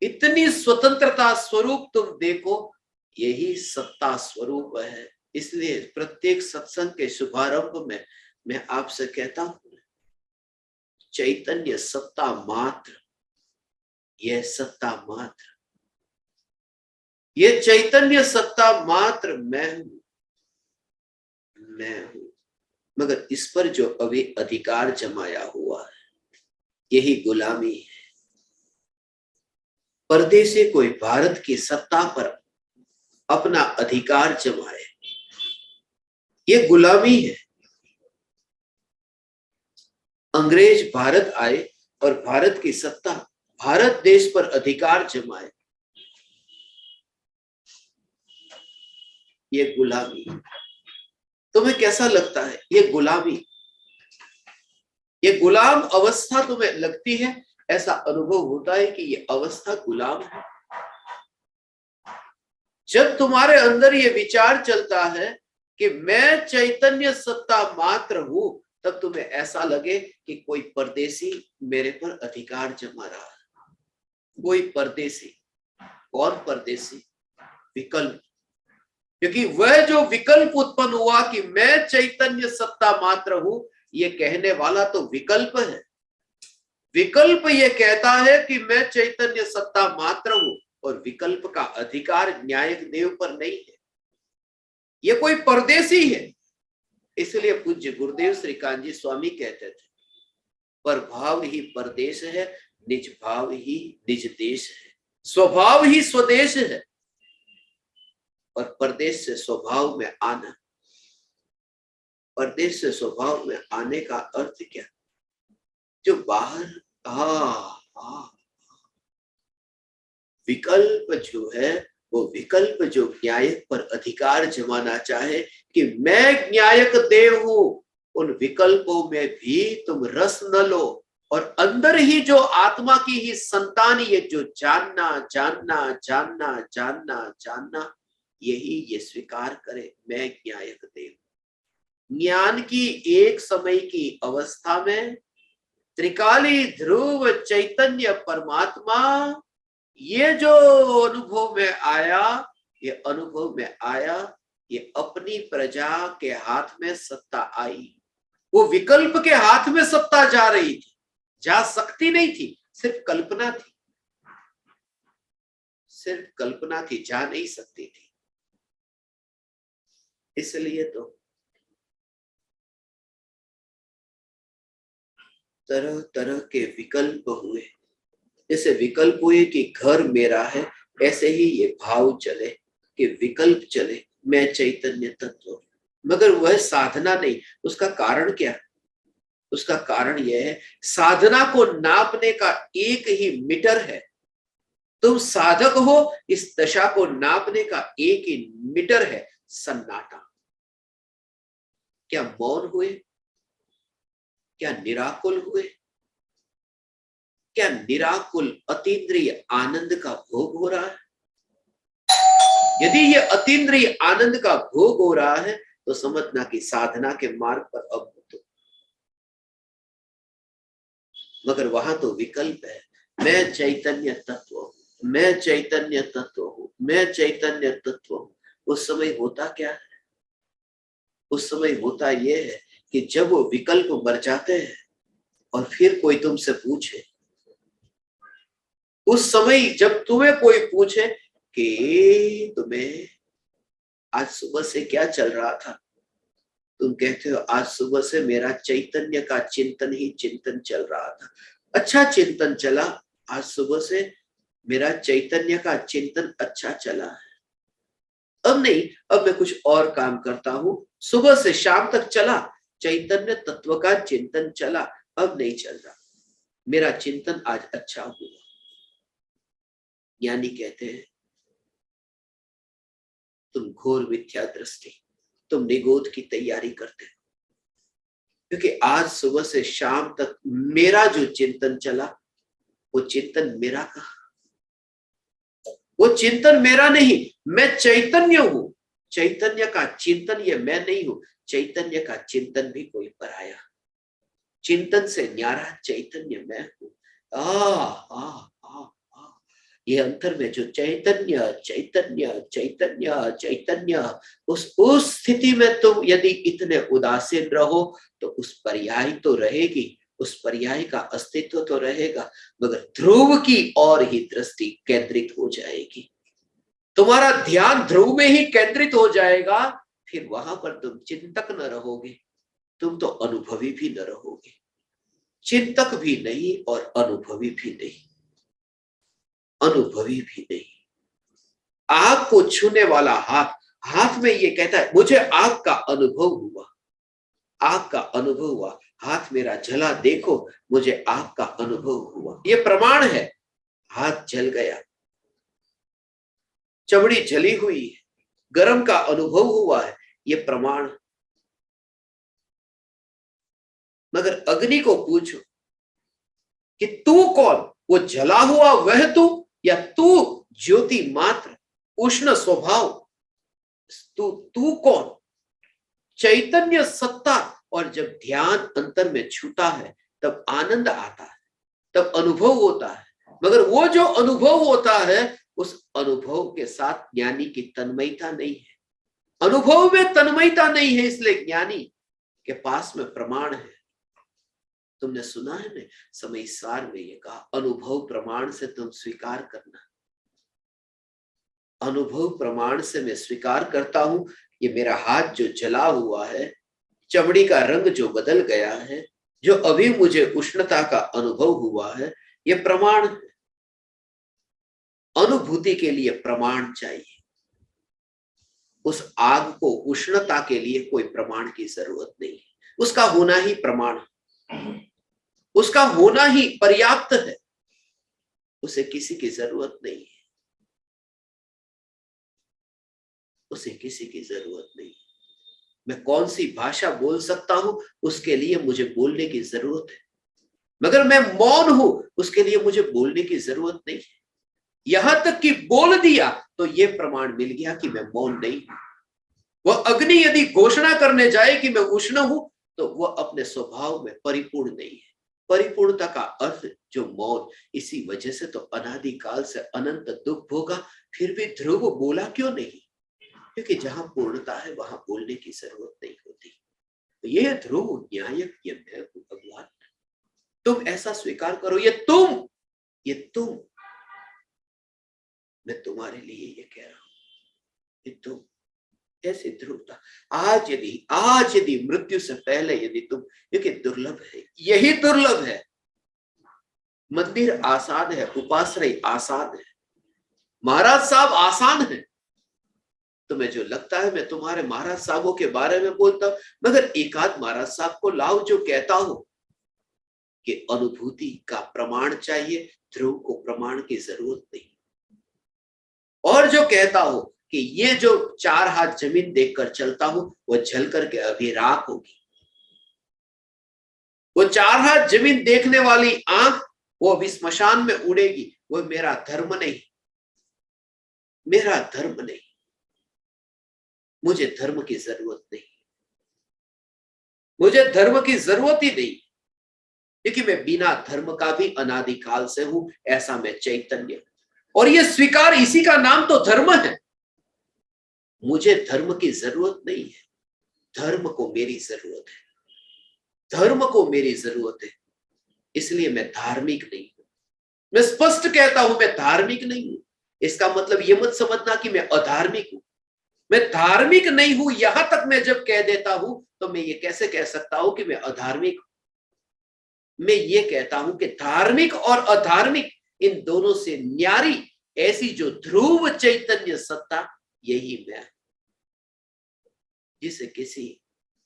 S1: इतनी स्वतंत्रता स्वरूप तुम देखो, यही सत्ता स्वरूप है। इसलिए प्रत्येक सत्संग के शुभारंभ में मैं आपसे कहता हूं, चैतन्य सत्ता मात्र, यह सत्ता मात्र, ये चैतन्य सत्ता मात्र मैं हूं, मैं हूं। मगर इस पर जो अभी अधिकार जमाया हुआ है, यही गुलामी है। परदेसी कोई भारत की सत्ता पर अपना अधिकार जमाए, ये गुलामी है। अंग्रेज भारत आए और भारत की सत्ता, भारत देश पर अधिकार जमाए, ये गुलामी। तुम्हें कैसा लगता है ये गुलामी? ये गुलाम अवस्था तुम्हें लगती है? ऐसा अनुभव होता है कि ये अवस्था गुलाम है? जब तुम्हारे अंदर ये विचार चलता है कि मैं चैतन्य सत्ता मात्र हूं, तब तुम्हें ऐसा लगे कि कोई परदेसी मेरे पर अधिकार जमा रहा है। कोई परदेसी। कौन परदेसी? विकल्प। क्योंकि वह जो विकल्प उत्पन्न हुआ कि मैं चैतन्य सत्ता मात्र हूं, ये कहने वाला तो विकल्प है। विकल्प ये कहता है कि मैं चैतन्य सत्ता मात्र हूं, और विकल्प का अधिकार न्यायिक देव पर नहीं है, ये कोई परदेसी है। इसलिए पूज्य गुरुदेव श्री कान्जी स्वामी कहते थे, पर भाव ही परदेश है, निज भाव ही निज देश है, स्वभाव ही स्वदेश है। और परदेश से स्वभाव में आना, परदेश से स्वभाव में आने का अर्थ क्या? जो बाहर विकल्प जो है, वो विकल्प जो न्यायिक पर अधिकार जमाना चाहे कि मैं न्यायिक देव हूं, उन विकल्पों में भी तुम रस न लो, और अंदर ही जो आत्मा की ही संतान, ये जो जानना जानना जानना जानना जानना, यही ये स्वीकार करे मैं न्यायिक देव। ज्ञान की एक समय की अवस्था में त्रिकाली ध्रुव चैतन्य परमात्मा, ये जो अनुभव में आया, ये अनुभव में आया, ये अपनी प्रजा के हाथ में सत्ता आई। वो विकल्प के हाथ में सत्ता जा रही थी, जा सकती नहीं थी, सिर्फ कल्पना थी, सिर्फ कल्पना थी, जा नहीं सकती थी। इसलिए तो तरह तरह के विकल्प हुए। जैसे विकल्प हुए कि घर मेरा है, ऐसे ही ये भाव चले कि विकल्प चले मैं चैतन्य तत्व। मगर वह साधना नहीं। उसका कारण क्या? उसका कारण यह है, साधना को नापने का एक ही मीटर है। तुम साधक हो, इस दशा को नापने का एक ही मीटर है, सन्नाटा। क्या मौन हुए? क्या निराकुल हुए? क्या निराकुल अतीन्द्रिय आनंद का भोग हो रहा है? यदि ये अतीन्द्रिय आनंद का भोग हो रहा है, तो समझना कि साधना के मार्ग पर अब मगर वहां तो विकल्प है, मैं चैतन्य तत्व हूं, मैं चैतन्य तत्व हूं, मैं चैतन्य तत्व हूं। उस समय होता क्या है? उस समय होता यह है कि जब वो विकल्प मर जाते हैं और फिर कोई तुमसे पूछे, उस समय जब तुम्हें कोई पूछे कि तुम्हें आज सुबह से क्या चल रहा था, तुम कहते हो आज सुबह से मेरा चैतन्य का चिंतन ही चिंतन चल रहा था। अच्छा चिंतन चला, आज सुबह से मेरा चैतन्य का चिंतन अच्छा चला है। अब नहीं, अब मैं कुछ और काम करता हूं। सुबह से शाम तक चला, चैतन्य तत्व का चिंतन चला, अब नहीं चल रहा, मेरा चिंतन आज अच्छा हुआ। ज्ञानी कहते हैं तुम घोर मिथ्या दृष्टि, तुम निगोद की तैयारी करते हो, क्योंकि आज सुबह से शाम तक मेरा जो चिंतन चला, वो चिंतन मेरा कहा, वो चिंतन मेरा नहीं, मैं चैतन्य हूं। चैतन्य का चिंतन ये मैं नहीं हूं, चैतन्य का चिंतन भी कोई पराया। चिंतन से न्यारा चैतन्य मैं हूं। ये अंतर में जो चैतन्य चैतन्य चैतन्य चैतन्य, उस स्थिति में तुम यदि इतने उदासीन रहो तो उस पर्याय तो रहेगी, उस पर्याय का अस्तित्व तो रहेगा, मगर ध्रुव की ओर ही दृष्टि केंद्रित हो जाएगी। तुम्हारा ध्यान ध्रुव में ही केंद्रित हो जाएगा। फिर वहां पर तुम चिंतक न रहोगे, तुम तो अनुभवी भी न रहोगे। चिंतक भी नहीं और अनुभवी भी नहीं, अनुभवी भी नहीं। आग को छूने वाला हाथ, हाथ में ये कहता है मुझे आग का अनुभव हुआ, आग का अनुभव हुआ, हाथ मेरा जला, देखो मुझे आग का अनुभव हुआ, ये प्रमाण है। हाथ जल गया, चमड़ी जली हुई है, गर्म का अनुभव हुआ है, ये प्रमाण। मगर अग्नि को पूछो कि तू कौन, वो जला हुआ वह तू, या तू ज्योति मात्र उष्ण स्वभाव, तू कौन? चैतन्य सत्ता। और जब ध्यान अंतर में छूता है तब आनंद आता है, तब अनुभव होता है। मगर वो जो अनुभव होता है, उस अनुभव के साथ ज्ञानी की तन्मयता नहीं है। अनुभव में तन्मयता नहीं है, इसलिए ज्ञानी के पास में प्रमाण है। तुमने सुना है ना, समय सार में ये कहा, अनुभव प्रमाण से तुम स्वीकार करना। अनुभव प्रमाण से मैं स्वीकार करता हूं, ये मेरा हाथ जो जला हुआ है, चमड़ी का रंग जो बदल गया है, जो अभी मुझे उष्णता का अनुभव हुआ है, ये प्रमाण है। अनुभूति के लिए प्रमाण चाहिए। उस आग को उष्णता के लिए कोई प्रमाण की जरूरत नहीं है, उसका होना ही प्रमाण है, उसका होना ही पर्याप्त है, उसे किसी की जरूरत नहीं है, उसे किसी की जरूरत नहीं। मैं कौन सी भाषा बोल सकता हूं, उसके लिए मुझे बोलने की जरूरत है, मगर मैं मौन हूं, उसके लिए मुझे बोलने की जरूरत नहीं है। यहां तक कि बोल दिया तो यह प्रमाण मिल गया कि मैं मौन नहीं हूं। वह अग्नि यदि घोषणा करने जाए कि मैं उष्ण हूं, तो वह अपने स्वभाव में परिपूर्ण नहीं है। परिपूर्णता का अर्थ जो मौन, इसी वजह से तो अनादिकाल से अनंत दुख भोगा, फिर भी ध्रुव बोला क्यों नहीं? क्योंकि जहां पूर्णता है वहां बोलने की जरूरत नहीं होती। तो ये ध्रुव न्यायक, ये मैं हूं भगवान, तुम ऐसा स्वीकार करो। ये तुम, मैं तुम्हारे लिए ये कह रहा हूं, ये तुम ऐसे ध्रुवता। आज यदि मृत्यु से पहले यदि तुम, क्योंकि दुर्लभ है, यही दुर्लभ है। मंदिर आसान है, उपाश्रय आसान है, महाराज साहब आसान है। तुम्हें जो लगता है मैं तुम्हारे महाराज साहबों के बारे में बोलता हूं, मगर एकाध महाराज साहब को लाओ जो कहता हो कि अनुभूति का प्रमाण चाहिए, ध्रुव को प्रमाण की जरूरत नहीं। और जो कहता हो कि ये जो 4 हाथ जमीन देखकर चलता हूं, वो जल करके अभी राख होगी। वो 4 हाथ जमीन देखने वाली आंख, वो अभी स्मशान में उड़ेगी। वो मेरा धर्म नहीं, मेरा धर्म नहीं, मुझे धर्म की जरूरत नहीं, मुझे धर्म की जरूरत ही नहीं। क्योंकि मैं बिना धर्म का भी अनादिकाल से हूं, ऐसा मैं चैतन्य। और ये स्वीकार, इसी का नाम तो धर्म है। मुझे धर्म की जरूरत नहीं है, धर्म को मेरी जरूरत है, धर्म को मेरी जरूरत है। इसलिए मैं धार्मिक नहीं हूं। मैं स्पष्ट कहता हूं, मैं धार्मिक नहीं हूं। इसका मतलब ये मत समझना कि मैं अधार्मिक हूं। मैं धार्मिक नहीं हूं, यहां तक मैं जब कह देता हूं तो मैं ये कैसे कह सकता हूं कि मैं अधार्मिक हूं। मैं ये कहता हूं कि धार्मिक और अधार्मिक, इन दोनों से न्यारी ऐसी जो ध्रुव चैतन्य सत्ता, यही मैं, जिसे किसी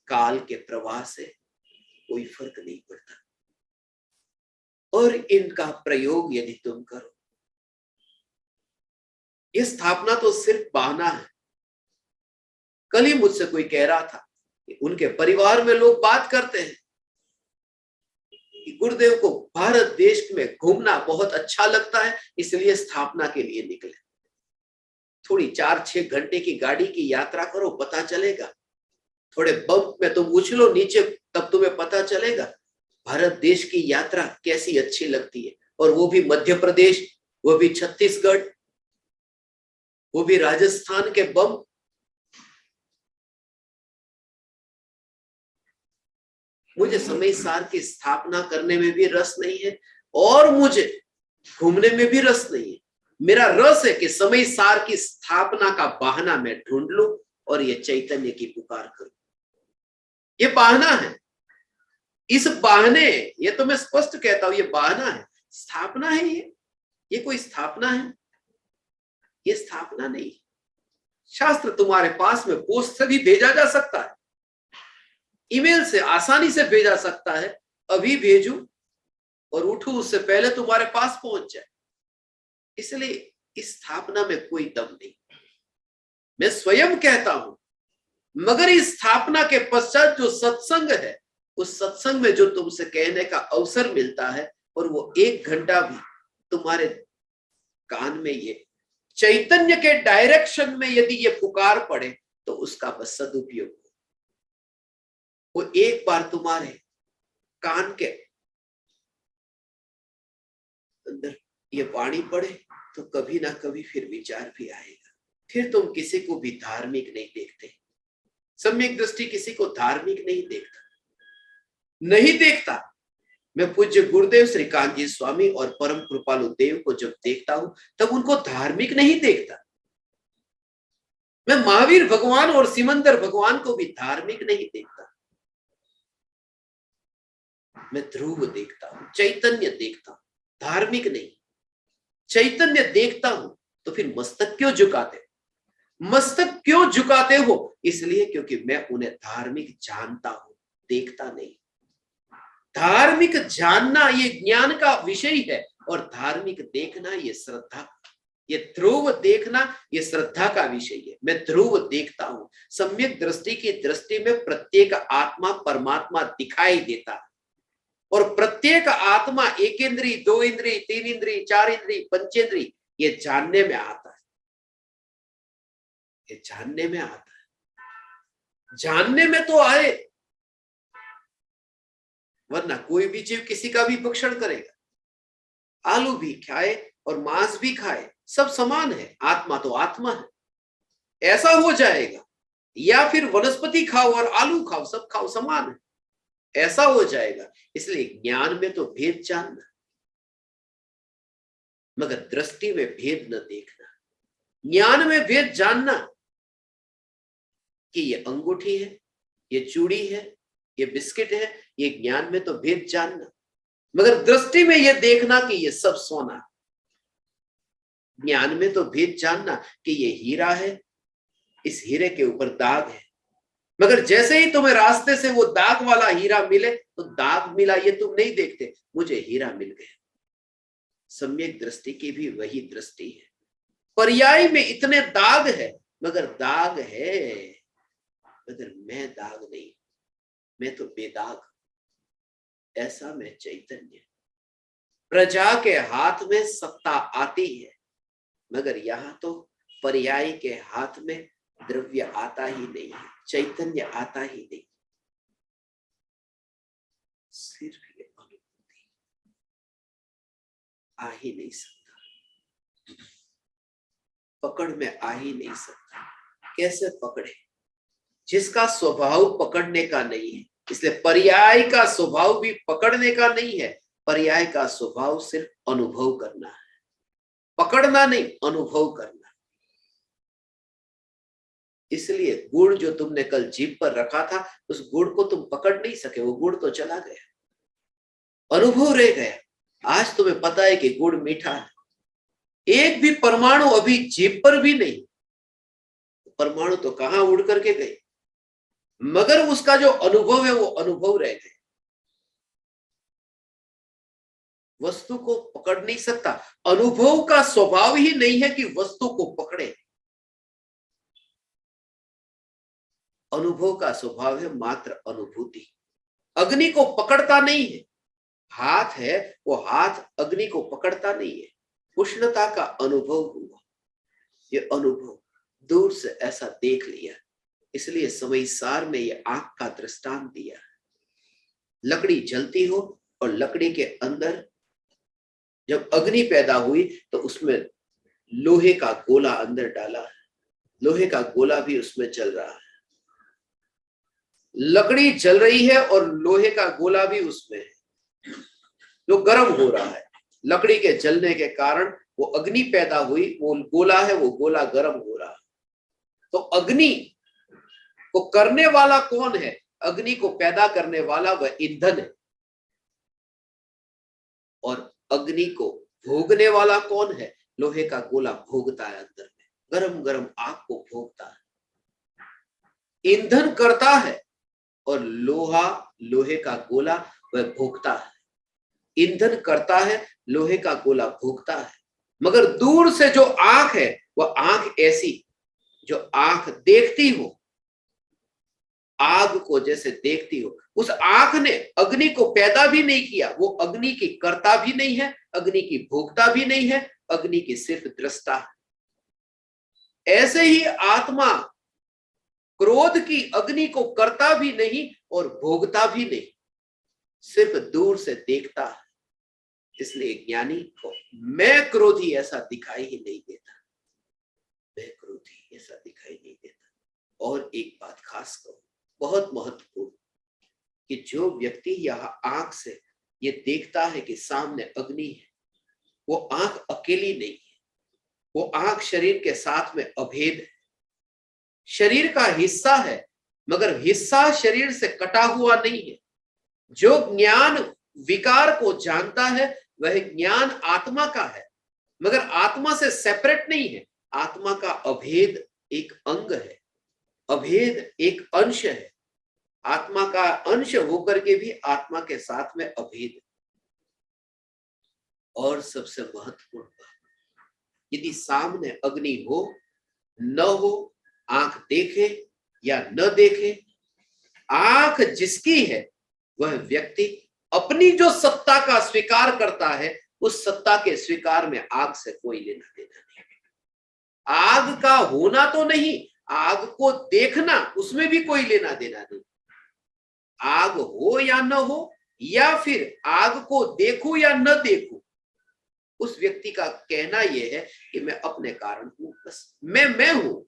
S1: काल के प्रवाह से कोई फर्क नहीं पड़ता। और इनका प्रयोग यदि तुम करो, ये स्थापना तो सिर्फ बहाना है। कल ही मुझसे कोई कह रहा था कि उनके परिवार में लोग बात करते हैं कि गुरुदेव को भारत देश में घूमना बहुत अच्छा लगता है, इसलिए स्थापना के लिए निकले। थोड़ी 4-6 घंटे की गाड़ी की यात्रा करो, पता चलेगा। थोड़े बम्प में तुम उछलो नीचे, तब तुम्हें पता चलेगा भारत देश की यात्रा कैसी अच्छी लगती है। और वो भी मध्य प्रदेश, वो भी छत्तीसगढ़, वो भी राजस्थान के बम्प। मुझे समय सार की स्थापना करने में भी रस नहीं है, और मुझे घूमने में भी रस नहीं है। मेरा रस है कि समय सार की स्थापना का बहाना मैं ढूंढ लूं और ये चैतन्य की पुकार करूं। ये बहाना है। इस बहाने, ये तो मैं स्पष्ट कहता हूं, ये बहाना है। स्थापना है ये कोई स्थापना है? ये स्थापना नहीं। शास्त्र तुम्हारे पास में पोस्ट से भी भेजा जा सकता है, ईमेल से आसानी से भेजा सकता है। अभी भेजू और उठू, उससे पहले तुम्हारे पास पहुंच जाए। इसलिए इस स्थापना में कोई दम नहीं। मैं स्वयं कहता हूं, मगर इस स्थापना के पश्चात जो सत्संग है, उस सत्संग में जो तुमसे कहने का अवसर मिलता है, और वो 1 घंटा भी तुम्हारे कान में ये चैतन्य के डायरेक्शन में यदि ये पुकार पड़े, तो उसका बस सदुपयोग हो। वो एक बार तुम्हारे कान के अंदर ये वाणी पड़े, तो कभी ना कभी फिर विचार भी आएगा। फिर तुम किसी को भी धार्मिक नहीं देखते। सम्यक दृष्टि किसी को धार्मिक नहीं देखता, नहीं देखता। मैं पूज्य गुरुदेव श्री कांजी स्वामी और परम कृपालु देव को जब देखता हूं, तब उनको धार्मिक नहीं देखता। मैं महावीर भगवान और सिमंदर भगवान को भी धार्मिक नहीं देखता। मैं ध्रुव देखता हूं, चैतन्य देखता हूं, धार्मिक नहीं। चैतन्य देखता हूं तो फिर मस्तक क्यों झुकाते? मस्तक क्यों झुकाते हो? इसलिए क्योंकि मैं उन्हें धार्मिक जानता हूं, देखता नहीं। धार्मिक जानना ये ज्ञान का विषय है, और धार्मिक देखना ये श्रद्धा, ये ध्रुव देखना ये श्रद्धा का विषय है। मैं ध्रुव देखता हूं। सम्यक दृष्टि की दृष्टि में प्रत्येक आत्मा परमात्मा दिखाई देता है, और प्रत्येक आत्मा 1 इंद्री, 2 इंद्री, 3 इंद्री, 4 इंद्री, पंचेंद्री, ये जानने में आता है। ये जानने में आता है। जानने में तो आए, वरना कोई भी जीव किसी का भी भक्षण करेगा। आलू भी खाए और मांस भी खाए, सब समान है। आत्मा तो आत्मा है, ऐसा हो जाएगा। या फिर वनस्पति खाओ और आलू खाओ, सब खाओ, समान है, ऐसा हो जाएगा। इसलिए ज्ञान में तो भेद जानना, मगर दृष्टि में भेद न देखना। ज्ञान में भेद जानना कि ये अंगूठी है, ये चूड़ी है, ये बिस्किट है, ये ज्ञान में तो भेद जानना। मगर दृष्टि में ये देखना कि ये सब सोना। ज्ञान में तो भेद जानना कि ये हीरा है, इस हीरे के ऊपर दाग है। मगर जैसे ही तुम्हें रास्ते से वो दाग वाला हीरा मिले, तो दाग मिला ये तुम नहीं देखते, मुझे हीरा मिल गया। सम्यक दृष्टि की भी वही दृष्टि है। पर्याय में इतने दाग है, मगर दाग है, मगर मैं दाग नहीं, मैं तो बेदाग। ऐसा मैं चैतन्य। प्रजा के हाथ में सत्ता आती है, मगर यहां तो पर्याय के हाथ में द्रव्य आता ही नहीं है, चैतन्य आता ही नहीं। सिर्फ ये अनुभूति, आ ही नहीं सकता, पकड़ में आ ही नहीं सकता। कैसे पकड़े? जिसका स्वभाव पकड़ने का नहीं है। इसलिए पर्याय का स्वभाव भी पकड़ने का नहीं है, पर्याय का स्वभाव सिर्फ अनुभव करना है, पकड़ना नहीं, अनुभव करना। इसलिए गुड़ जो तुमने कल जीभ पर रखा था, उस गुड़ को तुम पकड़ नहीं सके, वो गुड़ तो चला गया, अनुभव रह गया। आज तुम्हें पता है कि गुड़ मीठा है, एक भी परमाणु अभी जीभ पर भी नहीं, परमाणु तो कहां उड़ करके गए, मगर उसका जो अनुभव है वो अनुभव रह गए। वस्तु को पकड़ नहीं सकता, अनुभव का स्वभाव ही नहीं है कि वस्तु को पकड़े। अनुभव का स्वभाव है मात्र अनुभूति। अग्नि को पकड़ता नहीं है, हाथ है, वो हाथ अग्नि को पकड़ता नहीं है। उष्णता का अनुभव हुआ, ये अनुभव दूर से ऐसा देख लिया। इसलिए समयसार में ये आंख का दृष्टांत दिया। लकड़ी जलती हो और लकड़ी के अंदर जब अग्नि पैदा हुई तो उसमें लोहे का गोला अंदर डाला, लोहे का गोला भी उसमें चल रहा है। लकड़ी जल रही है और लोहे का गोला भी उसमें है, जो गर्म हो रहा है। लकड़ी के जलने के कारण वो अग्नि पैदा हुई, वो गोला है, वो गोला गर्म हो रहा है। तो अग्नि को करने वाला कौन है? अग्नि को पैदा करने वाला वह ईंधन है। और अग्नि को भोगने वाला कौन है? लोहे का गोला भोगता है, अंदर में गरम गरम आग को भोगता है, ईंधन करता है। और लोहे का गोला वह भोगता है, ईंधन करता है, लोहे का गोला भोगता है। मगर दूर से जो आंख है, वह आंख ऐसी जो आंख देखती हो, आग को जैसे देखती हो। उस आंख ने अग्नि को पैदा भी नहीं किया, वो अग्नि की कर्ता भी नहीं है, अग्नि की भोगता भी नहीं है, अग्नि की सिर्फ दृष्टा है। ऐसे ही आत्मा क्रोध की अग्नि को करता भी नहीं और भोगता भी नहीं, सिर्फ दूर से देखता है। इसलिए ज्ञानी को मैं क्रोधी ऐसा दिखाई ही नहीं देता, मैं क्रोधी ऐसा दिखाई नहीं देता। और एक बात खास कहूं, बहुत महत्वपूर्ण, कि जो व्यक्ति यह आंख से ये देखता है कि सामने अग्नि है, वो आंख अकेली नहीं है, वो आंख शरीर के साथ में अभेद है, शरीर का हिस्सा है, मगर हिस्सा शरीर से कटा हुआ नहीं है। जो ज्ञान विकार को जानता है वह ज्ञान आत्मा का है, मगर आत्मा से सेपरेट नहीं है। आत्मा का अभेद एक अंग है, अभेद एक अंश है। आत्मा का अंश होकर के भी आत्मा के साथ में अभेद है। और सबसे महत्वपूर्ण बात, यदि सामने अग्नि हो न हो, आंख देखे या न देखे, आंख जिसकी है वह व्यक्ति अपनी जो सत्ता का स्वीकार करता है, उस सत्ता के स्वीकार में आग से कोई लेना देना नहीं। आग का होना तो नहीं, आग को देखना, उसमें भी कोई लेना देना नहीं। आग हो या न हो, या फिर आग को देखूं या न देखूं, उस व्यक्ति का कहना यह है कि मैं अपने कारण हूं, बस मैं हूं।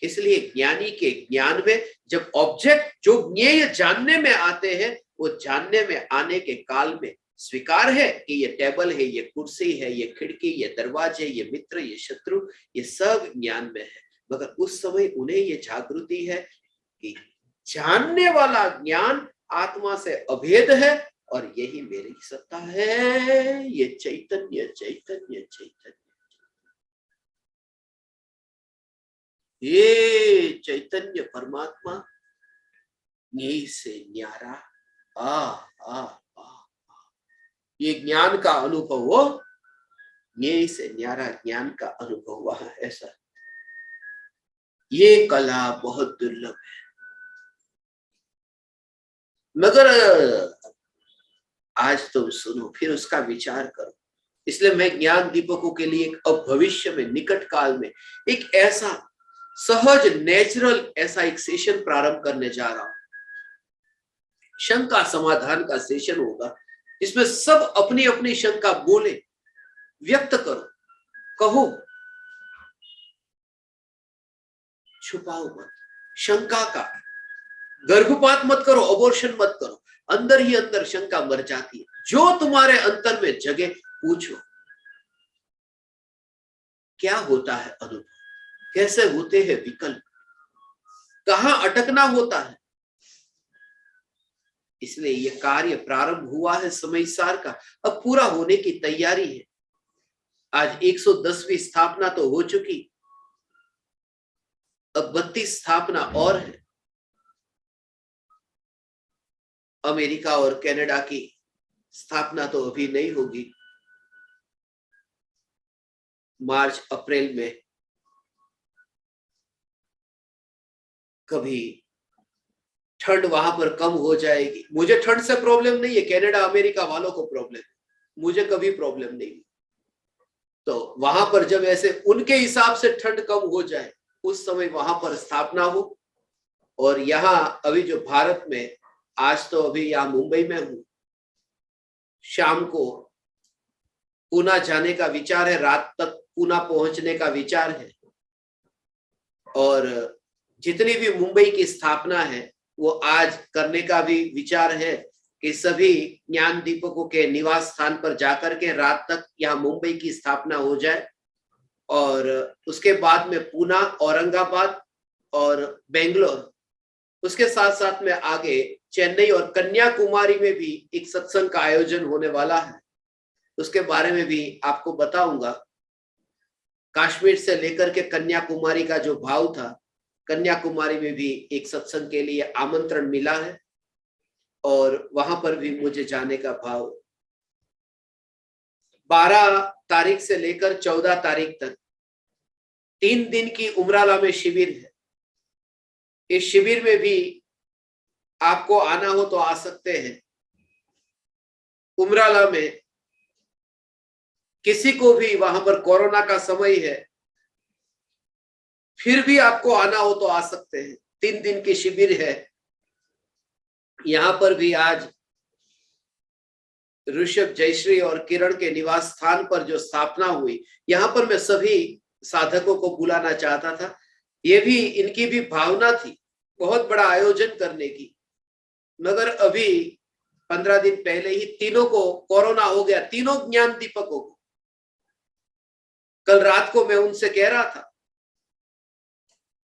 S1: इसलिए ज्ञानी के ज्ञान में जब ऑब्जेक्ट जो ज्ञेय जानने में आते हैं, वो जानने में आने के काल में स्वीकार है कि ये टेबल है, ये कुर्सी है, ये खिड़की, ये दरवाजे, ये मित्र, ये शत्रु, ये सब ज्ञान में है। मगर उस समय उन्हें ये जागृति है कि जानने वाला ज्ञान आत्मा से अभेद है और यही मेरी सत्ता है। ये चैतन्य चैतन्य चैतन्य, ये चैतन्य परमात्मा यही से न्यारा आ आ आ, ये ज्ञान का अनुभव हो, यही से न्यारा ज्ञान का अनुभव वहां ऐसा। ये कला बहुत दुर्लभ है, मगर आज तुम सुनो फिर उसका विचार करो। इसलिए मैं ज्ञान दीपकों के लिए अब भविष्य में, निकट काल में एक ऐसा सहज नेचुरल ऐसा एक सेशन प्रारंभ करने जा रहा हूं। शंका समाधान का सेशन होगा, इसमें सब अपनी अपनी शंका बोले, व्यक्त करो, कहो, छुपाओ मत, शंका का गर्भपात मत करो, अबॉर्शन मत करो, अंदर ही अंदर शंका मर जाती है। जो तुम्हारे अंतर में जगे पूछो, क्या होता है अनुभव, कैसे होते हैं विकल्प, कहां अटकना होता है। इसलिए ये कार्य प्रारंभ हुआ है समय सार का, अब पूरा होने की तैयारी है। आज 110वीं स्थापना तो हो चुकी, अब 32 स्थापना और है। अमेरिका और कनाडा की स्थापना तो अभी नहीं होगी, मार्च अप्रैल में कभी ठंड वहां पर कम हो जाएगी। मुझे ठंड से प्रॉब्लम नहीं है, कनाडा अमेरिका वालों को प्रॉब्लम है, मुझे कभी प्रॉब्लम नहीं। तो वहां पर जब ऐसे उनके हिसाब से ठंड कम हो जाए, उस समय वहां पर स्थापना हो। और यहाँ अभी जो भारत में, आज तो अभी यहाँ मुंबई में हूं, शाम को पूना जाने का विचार है, रात तक पूना पहुंचने का विचार है। और जितनी भी मुंबई की स्थापना है वो आज करने का भी विचार है कि सभी ज्ञान दीपकों के निवास स्थान पर जाकर के रात तक यहाँ मुंबई की स्थापना हो जाए। और उसके बाद में पूना, औरंगाबाद और बेंगलोर, उसके साथ साथ में आगे चेन्नई और कन्याकुमारी में भी एक सत्संग का आयोजन होने वाला है। उसके बारे में भी आपको बताऊंगा। कश्मीर से लेकर के कन्याकुमारी का जो भाव था, कन्याकुमारी में भी एक सत्संग के लिए आमंत्रण मिला है और वहां पर भी मुझे जाने का भाव। 12 तारीख से लेकर 14 तारीख तक 3 दिन की उमराला में शिविर है। इस शिविर में भी आपको आना हो तो आ सकते हैं। उमराला में किसी को भी, वहां पर कोरोना का समय है, फिर भी आपको आना हो तो आ सकते हैं। 3 दिन की शिविर है। यहां पर भी आज ऋषभ, जयश्री और किरण के निवास स्थान पर जो स्थापना हुई, यहां पर मैं सभी साधकों को बुलाना चाहता था। ये भी इनकी भी भावना थी बहुत बड़ा आयोजन करने की, मगर अभी 15 दिन पहले ही तीनों को कोरोना हो गया, तीनों ज्ञान दीपकों को। कल रात को मैं उनसे कह रहा था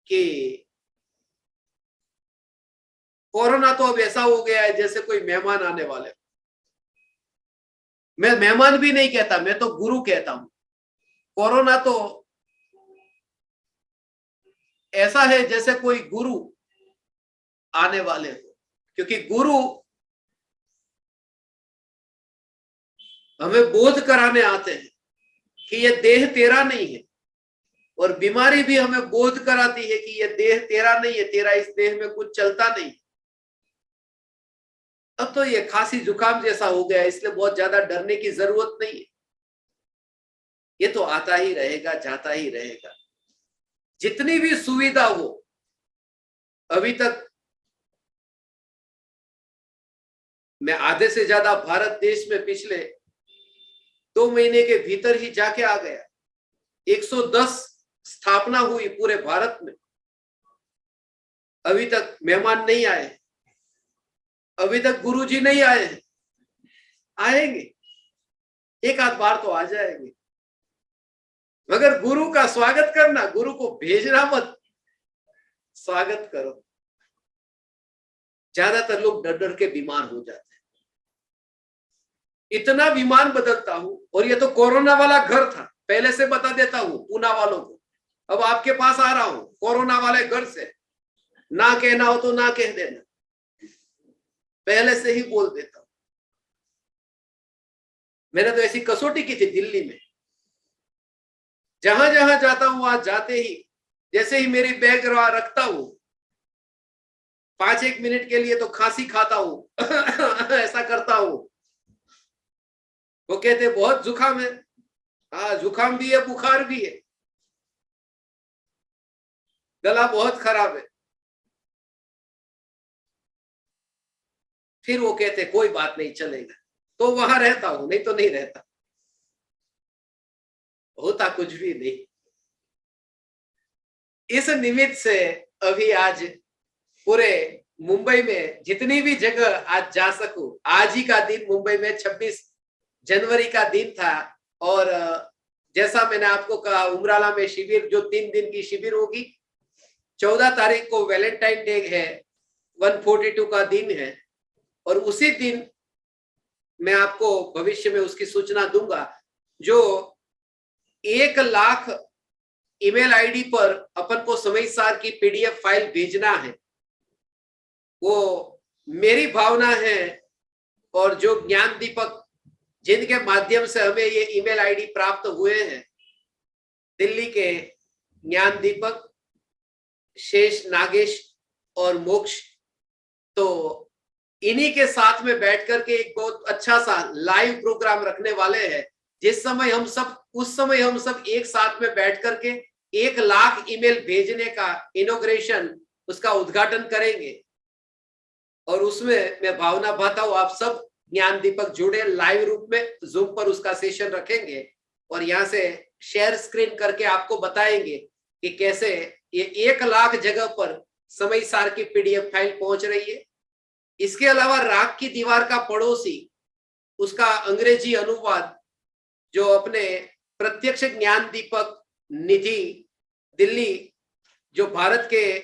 S1: कि कोरोना तो अब ऐसा हो गया है जैसे कोई मेहमान आने वाले। मैं मेहमान भी नहीं कहता, मैं तो गुरु कहता हूं। कोरोना तो ऐसा है जैसे कोई गुरु आने वाले हो, क्योंकि गुरु हमें बोध कराने आते हैं कि ये देह तेरा नहीं है, और बीमारी भी हमें बोध कराती है कि ये देह तेरा नहीं है, तेरा इस देह में कुछ चलता नहीं। अब तो ये खांसी जुकाम जैसा हो गया, इसलिए बहुत ज्यादा डरने की जरूरत नहीं है। ये तो आता ही रहेगा, जाता ही रहेगा। जितनी भी सुविधा हो, अभी तक मैं आधे से ज्यादा भारत देश में पिछले 2 महीने के भीतर ही जाके आ गया। 110 स्थापना हुई पूरे भारत में, अभी तक मेहमान नहीं आए, अभी तक गुरुजी नहीं आए हैं। आएंगे, एक आध बार तो आ जाएंगे, मगर गुरु का स्वागत करना, गुरु को भेजना मत, स्वागत करो। ज्यादातर लोग डर डर के बीमार हो जाते हैं। इतना विमान बदलता हूं, और ये तो कोरोना वाला घर था, पहले से बता देता हूं पूना वालों को। अब आपके पास आ रहा हूं कोरोना वाले घर से, ना कहना हो तो ना कह देना, पहले से ही बोल देता हूं। मैंने तो ऐसी कसौटी की थी दिल्ली में, जहां जहां जाता हूं वहां जाते ही, जैसे ही मेरी बैग रखता हूं, 5-1 मिनट के लिए तो खांसी खाता हूं ऐसा करता हूं। वो कहते बहुत जुकाम है। हाँ, जुकाम भी है, बुखार भी है, गला बहुत खराब है। फिर वो कहते कोई बात नहीं, चलेगा। तो वहां रहता हूं, नहीं तो नहीं रहता। होता कुछ भी नहीं। इस निमित्त से अभी आज पूरे मुंबई में जितनी भी जगह आज जा सकूं, आज ही का दिन मुंबई में 26 जनवरी का दिन था। और जैसा मैंने आपको कहा, उमराला में शिविर जो 3 दिन की शिविर होगी, 14 तारीख को वैलेंटाइन डे है, 142 का दिन है। और उसी दिन मैं आपको भविष्य में उसकी सूचना दूंगा। जो 1 लाख ईमेल आईडी पर अपन को समय सार की पीडीएफ फाइल भेजना है, वो मेरी भावना है। और जो ज्ञान दीपक जिनके माध्यम से हमें ये ईमेल आईडी प्राप्त हुए हैं, दिल्ली के ज्ञान दीपक, शेष, नागेश और मोक्ष, तो इन्हीं के साथ में बैठ करके एक बहुत अच्छा सा लाइव प्रोग्राम रखने वाले हैं। जिस समय हम सब, उस समय हम सब एक साथ में बैठ करके 1 लाख ईमेल भेजने का इनॉग्रेशन, उसका उद्घाटन करेंगे। और उसमें मैं भावना भाता हूं आप सब ज्ञान दीपक जुड़े, लाइव रूप में जूम पर उसका सेशन रखेंगे और यहाँ से शेयर स्क्रीन करके आपको बताएंगे कि कैसे ये 1 लाख जगह पर समय सार की पीडीएफ फाइल पहुंच रही है। इसके अलावा राग की दीवार का पड़ोसी, उसका अंग्रेजी अनुवाद जो अपने प्रत्यक्ष ज्ञान दीपक निधि दिल्ली, जो भारत के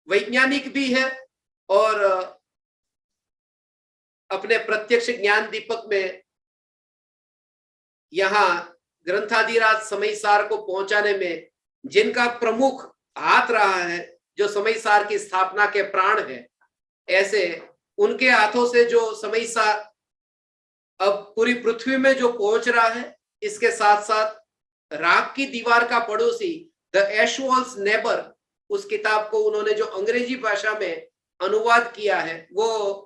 S1: वैज्ञानिक भी है और अपने प्रत्यक्ष ज्ञान दीपक में यहाँ ग्रंथादिराज समय सार को पहुंचाने में जिनका प्रमुख हाथ रहा है, जो समय सार की स्थापना के प्राण है, ऐसे उनके हाथों से जो समय सार अब पूरी पृथ्वी में जो पहुंच रहा है, इसके साथ साथ राग की दीवार का पड़ोसी, द एशवॉल्स नेबर, उस किताब को उन्होंने जो अंग्रेजी भाषा में अनुवाद किया है, वो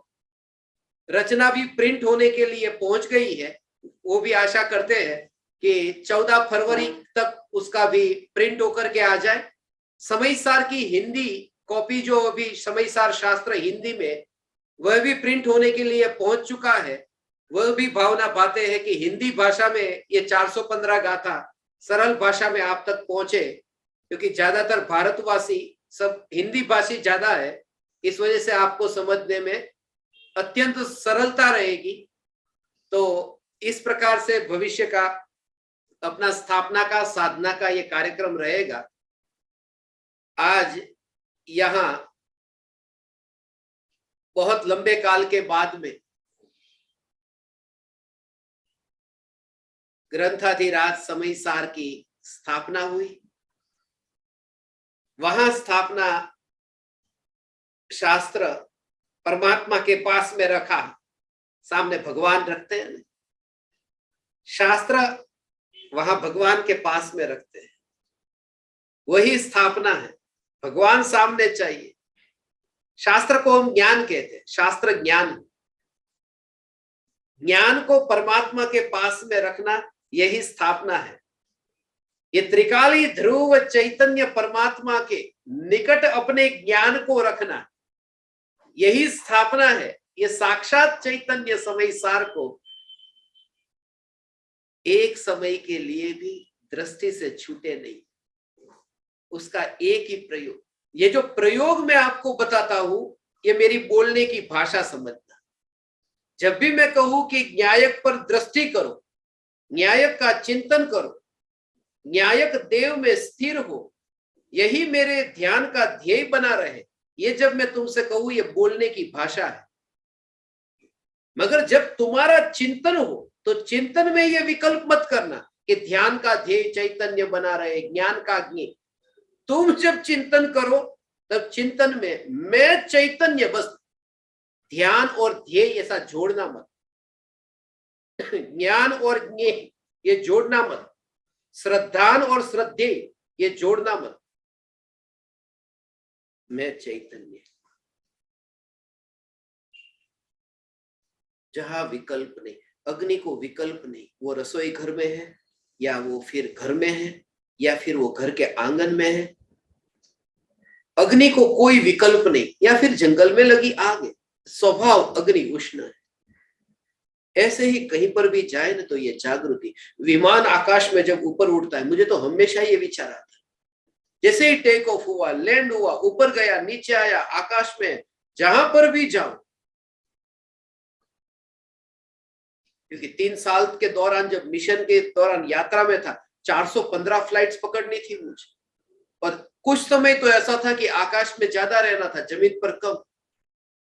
S1: रचना भी प्रिंट होने के लिए पहुंच गई है। वो भी आशा करते हैं कि 14 फरवरी तक उसका भी प्रिंट होकर के आ जाए। समय सार की हिंदी कॉपी जो अभी समय सार शास्त्र हिंदी में, वह भी प्रिंट होने के लिए पहुंच चुका है। वह भी भावना बातें हैं कि हिंदी भाषा में ये 415 गाथा सरल भाषा में आप तक पहुंचे, क्योंकि ज्यादातर भारतवासी सब हिंदी भाषी ज्यादा है, इस वजह से आपको समझने में अत्यंत सरलता रहेगी। तो इस प्रकार से भविष्य का अपना स्थापना का, साधना का ये कार्यक्रम रहेगा। आज यहाँ बहुत लंबे काल के बाद में ग्रंथाधिराज समय सार की स्थापना हुई। वहां स्थापना शास्त्र परमात्मा के पास में रखा, सामने भगवान रखते हैं, शास्त्र वहां भगवान के पास में रखते हैं, वही स्थापना है। भगवान सामने चाहिए। शास्त्र को हम ज्ञान कहते हैं, शास्त्र ज्ञान, ज्ञान को परमात्मा के पास में रखना, यही स्थापना है। ये त्रिकाली ध्रुव चैतन्य परमात्मा के निकट अपने ज्ञान को रखना, यही स्थापना है। ये साक्षात चैतन्य समय सार को एक समय के लिए भी दृष्टि से छूटे नहीं, उसका एक ही प्रयोग। ये जो प्रयोग मैं आपको बताता हूं, ये मेरी बोलने की भाषा समझना। जब भी मैं कहूं कि न्यायक पर दृष्टि करो, न्यायक का चिंतन करो, न्यायक देव में स्थिर हो, यही मेरे ध्यान का ध्येय बना रहे, ये जब मैं तुमसे कहूं, ये बोलने की भाषा है। मगर जब तुम्हारा चिंतन हो, तो चिंतन में ये विकल्प मत करना कि ध्यान का ध्येय चैतन्य बना रहे, ज्ञान का ज्ञ। तुम जब चिंतन करो, तब चिंतन में मैं चैतन्य, बस ध्यान और ध्येय ऐसा जोड़ना मत, ज्ञान और ज्ञ ये जोड़ना मत, श्रद्धान और श्रद्धेय ये जोड़ना मत, मैं चैतन्य। जहां विकल्प नहीं, अग्नि को विकल्प नहीं, वो रसोई घर में है या वो फिर घर में है या फिर वो घर के आंगन में है, अग्नि को कोई विकल्प नहीं। या फिर जंगल में लगी आग है, स्वभाव अग्नि उष्ण है। ऐसे ही कहीं पर भी जाए ना तो ये जागृति, विमान आकाश में जब ऊपर उड़ता है, मुझे तो हमेशा ये विचार आता है, जैसे ही टेक ऑफ हुआ, लैंड हुआ, ऊपर गया, नीचे आया, आकाश में जहां पर भी जाऊं, क्योंकि 3 साल के दौरान जब मिशन के दौरान यात्रा में था, 415 फ्लाइट्स पकड़नी थी मुझे, और कुछ समय तो ऐसा था कि आकाश में ज्यादा रहना था, जमीन पर कम।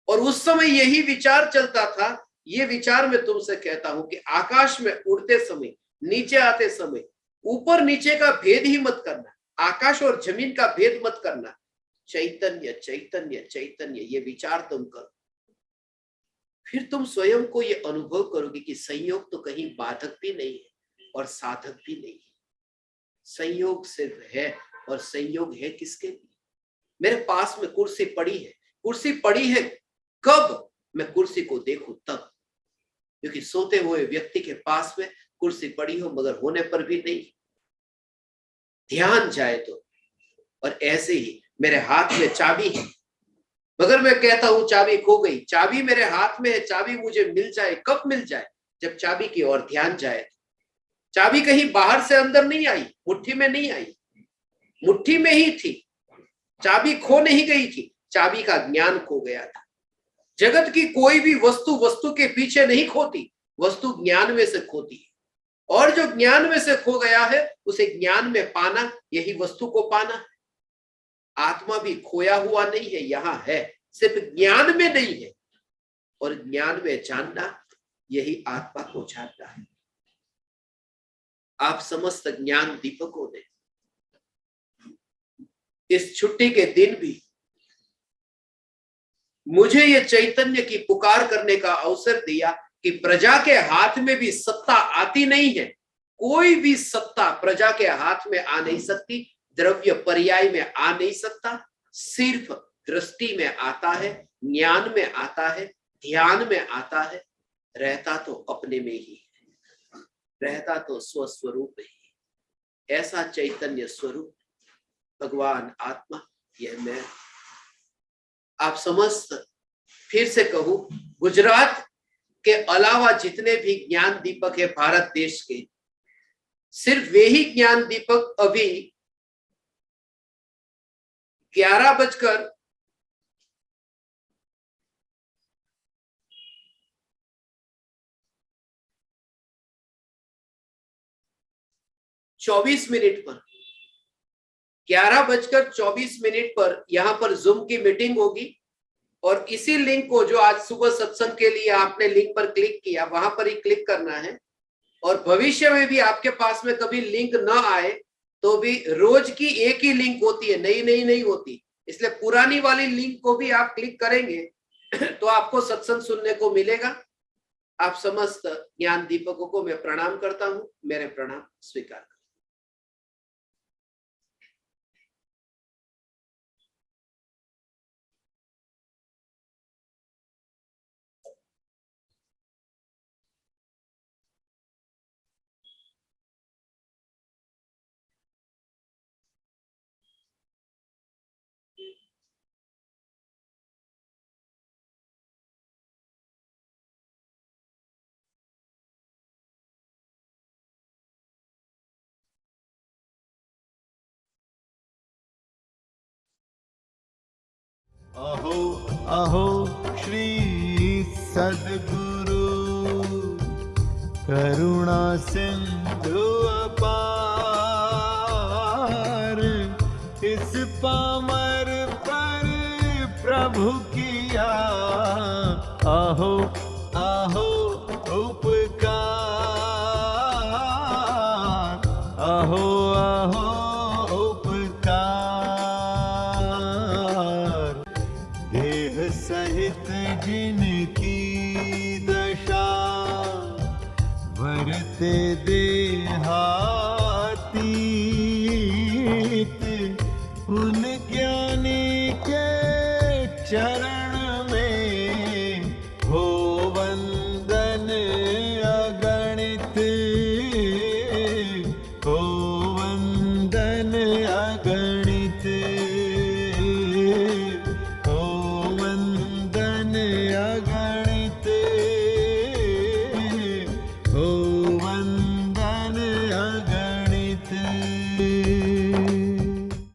S1: और उस समय यही विचार चलता था, ये विचार मैं तुमसे कहता हूं कि आकाश में उड़ते समय, नीचे आते समय, ऊपर नीचे का भेद ही मत करना, आकाश और जमीन का भेद मत करना, चैतन्य चैतन्य चैतन्य, ये विचार तुम करो। फिर तुम स्वयं को ये अनुभव करोगे कि संयोग तो कहीं बाधक भी नहीं है और साधक भी नहीं है, संयोग सिर्फ है, और संयोग है किसके लिए? मेरे पास में कुर्सी पड़ी है, कुर्सी पड़ी है कब मैं कुर्सी को देखूं तब, क्योंकि सोते हुए व्यक्ति के पास में कुर्सी पड़ी हो मगर होने पर भी नहीं, ध्यान जाए तो। और ऐसे ही मेरे हाथ में चाबी है, मगर मैं कहता हूं चाबी खो गई, चाबी मेरे हाथ में है, चाबी मुझे मिल जाए, कब मिल जाए? जब चाबी की ओर ध्यान जाए। चाबी कहीं बाहर से अंदर नहीं आई, मुट्ठी में नहीं आई, मुट्ठी में ही थी, चाबी खो नहीं गई थी, चाबी का ज्ञान खो गया था। जगत की कोई भी वस्तु वस्तु के पीछे नहीं खोती, वस्तु ज्ञान में से खोती है, और जो ज्ञान में से खो गया है उसे ज्ञान में पाना, यही वस्तु को पाना है। आत्मा भी खोया हुआ नहीं है, यहां है, सिर्फ ज्ञान में नहीं है, और ज्ञान में जानना यही आत्मा को जानना है। आप समस्त ज्ञान दीपकों ने इस छुट्टी के दिन भी मुझे ये चैतन्य की पुकार करने का अवसर दिया कि प्रजा के हाथ में भी सत्ता आती नहीं है, कोई भी सत्ता प्रजा के हाथ में आ नहीं सकती, द्रव्य पर्याय में आ नहीं सकता, सिर्फ दृष्टि में आता है, ज्ञान में आता है, ध्यान में आता है, रहता तो अपने में ही है, रहता तो स्वस्वरूप में ही। ऐसा चैतन्य स्वरूप भगवान आत्मा, यह मैं। आप समस्त, फिर से कहूं, गुजरात के अलावा जितने भी ज्ञान दीपक है भारत देश के, सिर्फ वे ही ज्ञान दीपक अभी 11 बजकर 24 मिनट पर, 11 बजकर 24 मिनट पर यहां पर जूम की मीटिंग होगी, और इसी लिंक को जो आज सुबह सत्संग के लिए आपने लिंक पर क्लिक किया, वहां पर ही क्लिक करना है। और भविष्य में भी आपके पास में कभी लिंक न आए तो भी रोज की एक ही लिंक होती है, नई नई नहीं होती, इसलिए पुरानी वाली लिंक को भी आप क्लिक करेंगे तो आपको सत्संग सुनने को मिलेगा। आप समस्त ज्ञान दीपकों को मैं प्रणाम करता हूं, मेरे प्रणाम स्वीकार।
S2: अहो अहो श्री सद्गुरु करुणा सिंधु अपार, इस पामर पर प्रभु किया अहो अहो उपकार, अहो अहो सहित जिनकी दशा वरते देहातीत, उन ज्ञानी के चरण में हो वंदन अगणित, हो वंदन अगणित।